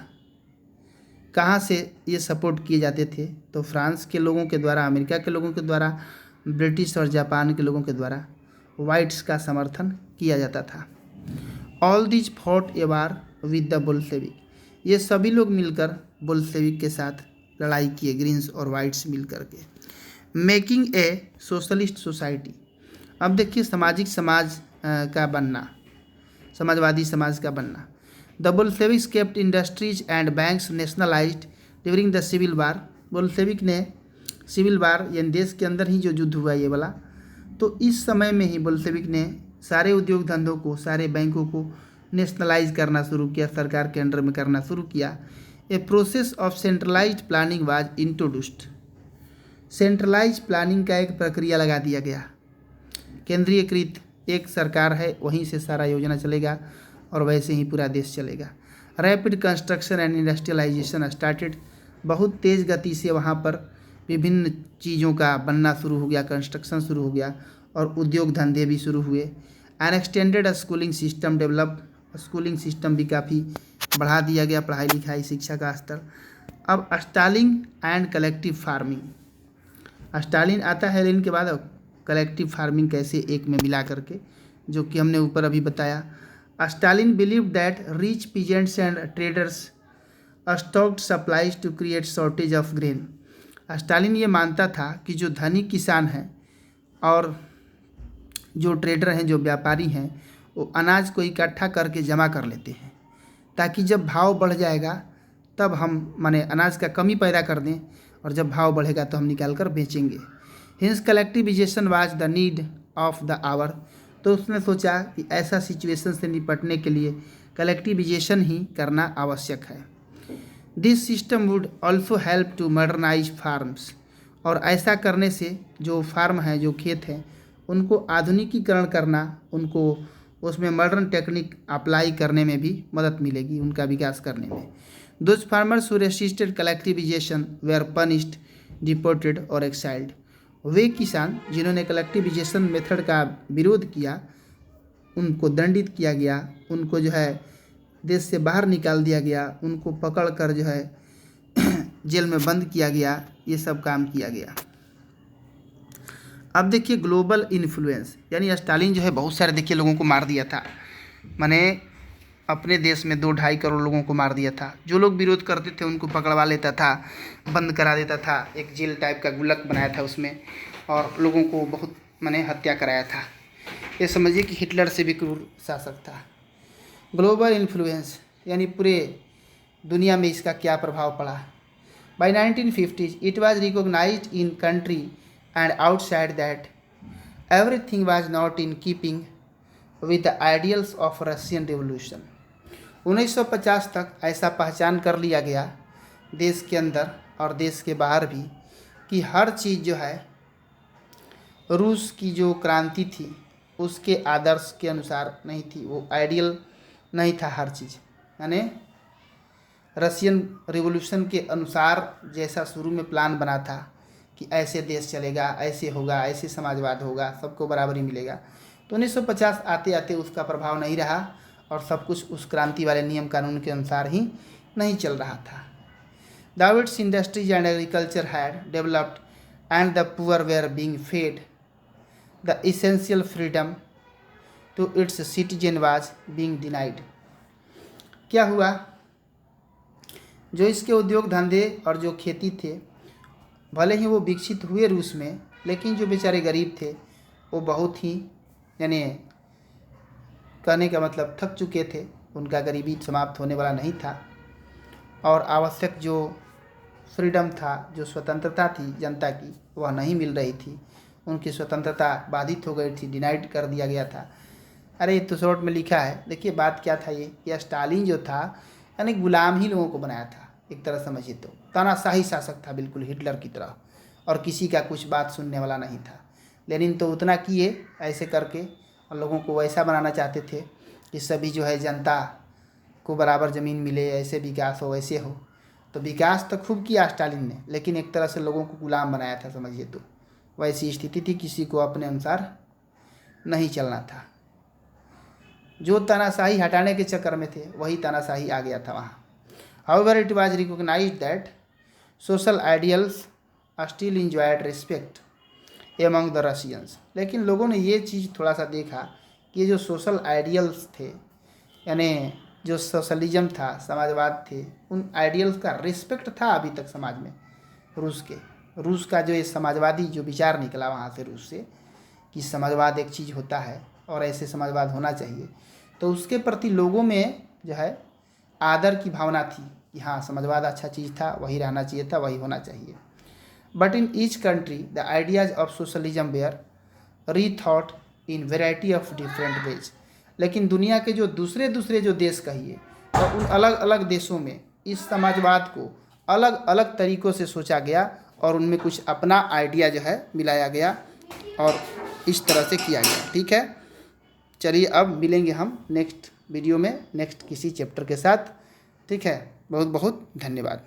कहाँ से ये सपोर्ट किए जाते थे? तो फ्रांस के लोगों के द्वारा, अमेरिका के लोगों के द्वारा, ब्रिटिश और जापान के लोगों के द्वारा वाइट्स का समर्थन किया जाता था। All this fought A war with the Bolshevik. ये सभी लोग मिलकर बोल्शेविक के साथ लड़ाई किए, ग्रीन्स और वाइट्स मिल करके। Making a socialist society. अब देखिए सामाजिक समाज का बनना, समाजवादी समाज का बनना। The Bolsheviks kept industries and banks nationalised during the civil war. Bolshevik ने सिविल वार यानी देश के अंदर ही जो युद्ध हुआ ये वाला, तो इस समय में ही बोल्शेविक ने सारे उद्योग धंधों को, सारे बैंकों को नेशनलाइज करना शुरू किया, सरकार के अंडर में करना शुरू किया। A process of centralised planning was introduced. Centralise planning का एक प्रक्रिया लगा दिया गया। केंद्रीयकृत एक सरकार है, वहीं से सारा योजना चलेगा और वैसे ही पूरा देश चलेगा। Rapid construction and industrialisation started. बहुत तेज़ गति से वहाँ पर विभिन्न चीज़ों का बनना शुरू हो गया, कंस्ट्रक्शन शुरू हो गया और उद्योग धंधे भी शुरू हुए। N extended schooling system develop. Schooling system भी काफ़ी बढ़ा दिया गया पढ़ाई लिखाई शिक्षा का स्तर। अब Stalin and collective farming, Stalin आता है लेनिन के बाद अब कलेक्टिव फार्मिंग कैसे एक में मिला करके, जो कि हमने ऊपर अभी बताया। Stalin believe that rich peasants and traders stocked supplies to create shortage of grain. Stalin ये मानता था कि जो धनिक किसान हैं और जो ट्रेडर हैं, जो व्यापारी हैं, वो अनाज को इकट्ठा करके जमा कर लेते हैं ताकि जब भाव बढ़ जाएगा तब हम माने अनाज का कमी पैदा कर दें और जब भाव बढ़ेगा तो हम निकाल कर बेचेंगे। Hence collectivisation was the need of the hour. तो उसने सोचा कि ऐसा सिचुएशन से निपटने के लिए कलेक्टिविजेशन ही करना आवश्यक है। This system would also help to modernise farms. और ऐसा करने से जो फार्म हैं, जो खेत हैं, उनको आधुनिकीकरण करना, उनको उसमें मॉडर्न टेक्निक अप्लाई करने में भी मदद मिलेगी, उनका विकास करने में। Those farmers who resisted collectivisation were punished, deported और एक्साइल्ड। वे किसान जिन्होंने कलेक्टिविजेशन मेथड का विरोध किया उनको दंडित किया गया, उनको जो है देश से बाहर निकाल दिया गया, उनको पकड़ कर जो है जेल में बंद किया गया, ये सब काम किया गया। अब देखिए ग्लोबल इन्फ्लुएंस, यानी स्टालिन जो है बहुत सारे देखिए लोगों को मार दिया था, माने अपने देश में 2-2.5 करोड़ लोगों को मार दिया था। जो लोग विरोध करते थे उनको पकड़वा लेता था, बंद करा देता था, एक जेल टाइप का गुल्लक बनाया था उसमें, और लोगों को बहुत माने हत्या कराया था। ये समझिए कि हिटलर से भी क्रूर शासक था। ग्लोबल इन्फ्लुएंस यानी पूरे दुनिया में इसका क्या प्रभाव पड़ा। By 1950s it was recognised in country and outside that everything was not in keeping with the ideals of Russian Revolution। 1950 तक ऐसा पहचान कर लिया गया देश के अंदर और देश के बाहर भी कि हर चीज़ जो है रूस की जो क्रांति थी उसके आदर्श के अनुसार नहीं थी, वो आइडियल नहीं था हर चीज़, यानी रशियन रिवोल्यूशन के अनुसार जैसा शुरू में प्लान बना था कि ऐसे देश चलेगा, ऐसे होगा, ऐसे समाजवाद होगा, सबको बराबरी मिलेगा। तो 1950 आते आते उसका प्रभाव नहीं रहा और सब कुछ उस क्रांति वाले नियम कानून के अनुसार ही नहीं चल रहा था। दाविड्स industries and agriculture had developed and the poor were being fed the essential freedom to its citizen was being denied. क्या हुआ, जो इसके उद्योग धंधे और जो खेती थे भले ही वो विकसित हुए रूस में, लेकिन जो बेचारे गरीब थे वो बहुत ही यानी कहने का मतलब थक चुके थे, उनका गरीबी समाप्त होने वाला नहीं था और आवश्यक जो फ्रीडम था, जो स्वतंत्रता थी जनता की, वह नहीं मिल रही थी। उनकी स्वतंत्रता बाधित हो गई थी, डिनाइड कर दिया गया था। अरे ये तो शॉर्ट में लिखा है, देखिए बात क्या था ये स्टालिन जो था यानी गुलाम ही लोगों को बनाया था, एक तरह समझिए तो तानाशाही शासक था बिल्कुल हिटलर की तरह, और किसी का कुछ बात सुनने वाला नहीं था। लेनिन तो उतना किए ऐसे करके और लोगों को वैसा बनाना चाहते थे कि सभी जो है जनता को बराबर ज़मीन मिले, ऐसे विकास हो, ऐसे हो। तो विकास तो खूब किया स्टालिन ने, लेकिन एक तरह से लोगों को गुलाम बनाया था, समझिए तो वैसी स्थिति थी, किसी को अपने अनुसार नहीं चलना था। जो तानाशाही हटाने के चक्कर में थे वही तानाशाही आ गया था वहाँ। However, it was recognized that social ideals still enjoyed respect among the Russians। लेकिन लोगों ने ये चीज़ थोड़ा सा देखा कि ये जो सोशल आइडियल्स थे, यानी जो सोशलिज्म था, समाजवाद थे, उन आइडियल्स का रिस्पेक्ट था अभी तक समाज में। रूस का जो ये समाजवादी जो विचार निकला वहाँ से रूस से कि समाजवाद एक चीज़ होता है और ऐसे समाजवाद होना चाहिए, तो उसके प्रति लोगों में जो है आदर की भावना थी कि हाँ समाजवाद अच्छा चीज़ था, वही रहना चाहिए था, वही होना चाहिए। But in each country the ideas of socialism were rethought in variety of different ways. लेकिन दुनिया के जो दूसरे जो देश कहिए, तो उन अलग अलग देशों में इस समाजवाद को अलग अलग तरीक़ों से सोचा गया और उनमें कुछ अपना आइडिया जो है मिलाया गया और इस तरह से किया गया। ठीक है, चलिए अब मिलेंगे हम नेक्स्ट वीडियो में नेक्स्ट किसी चैप्टर के साथ। ठीक है, बहुत बहुत धन्यवाद।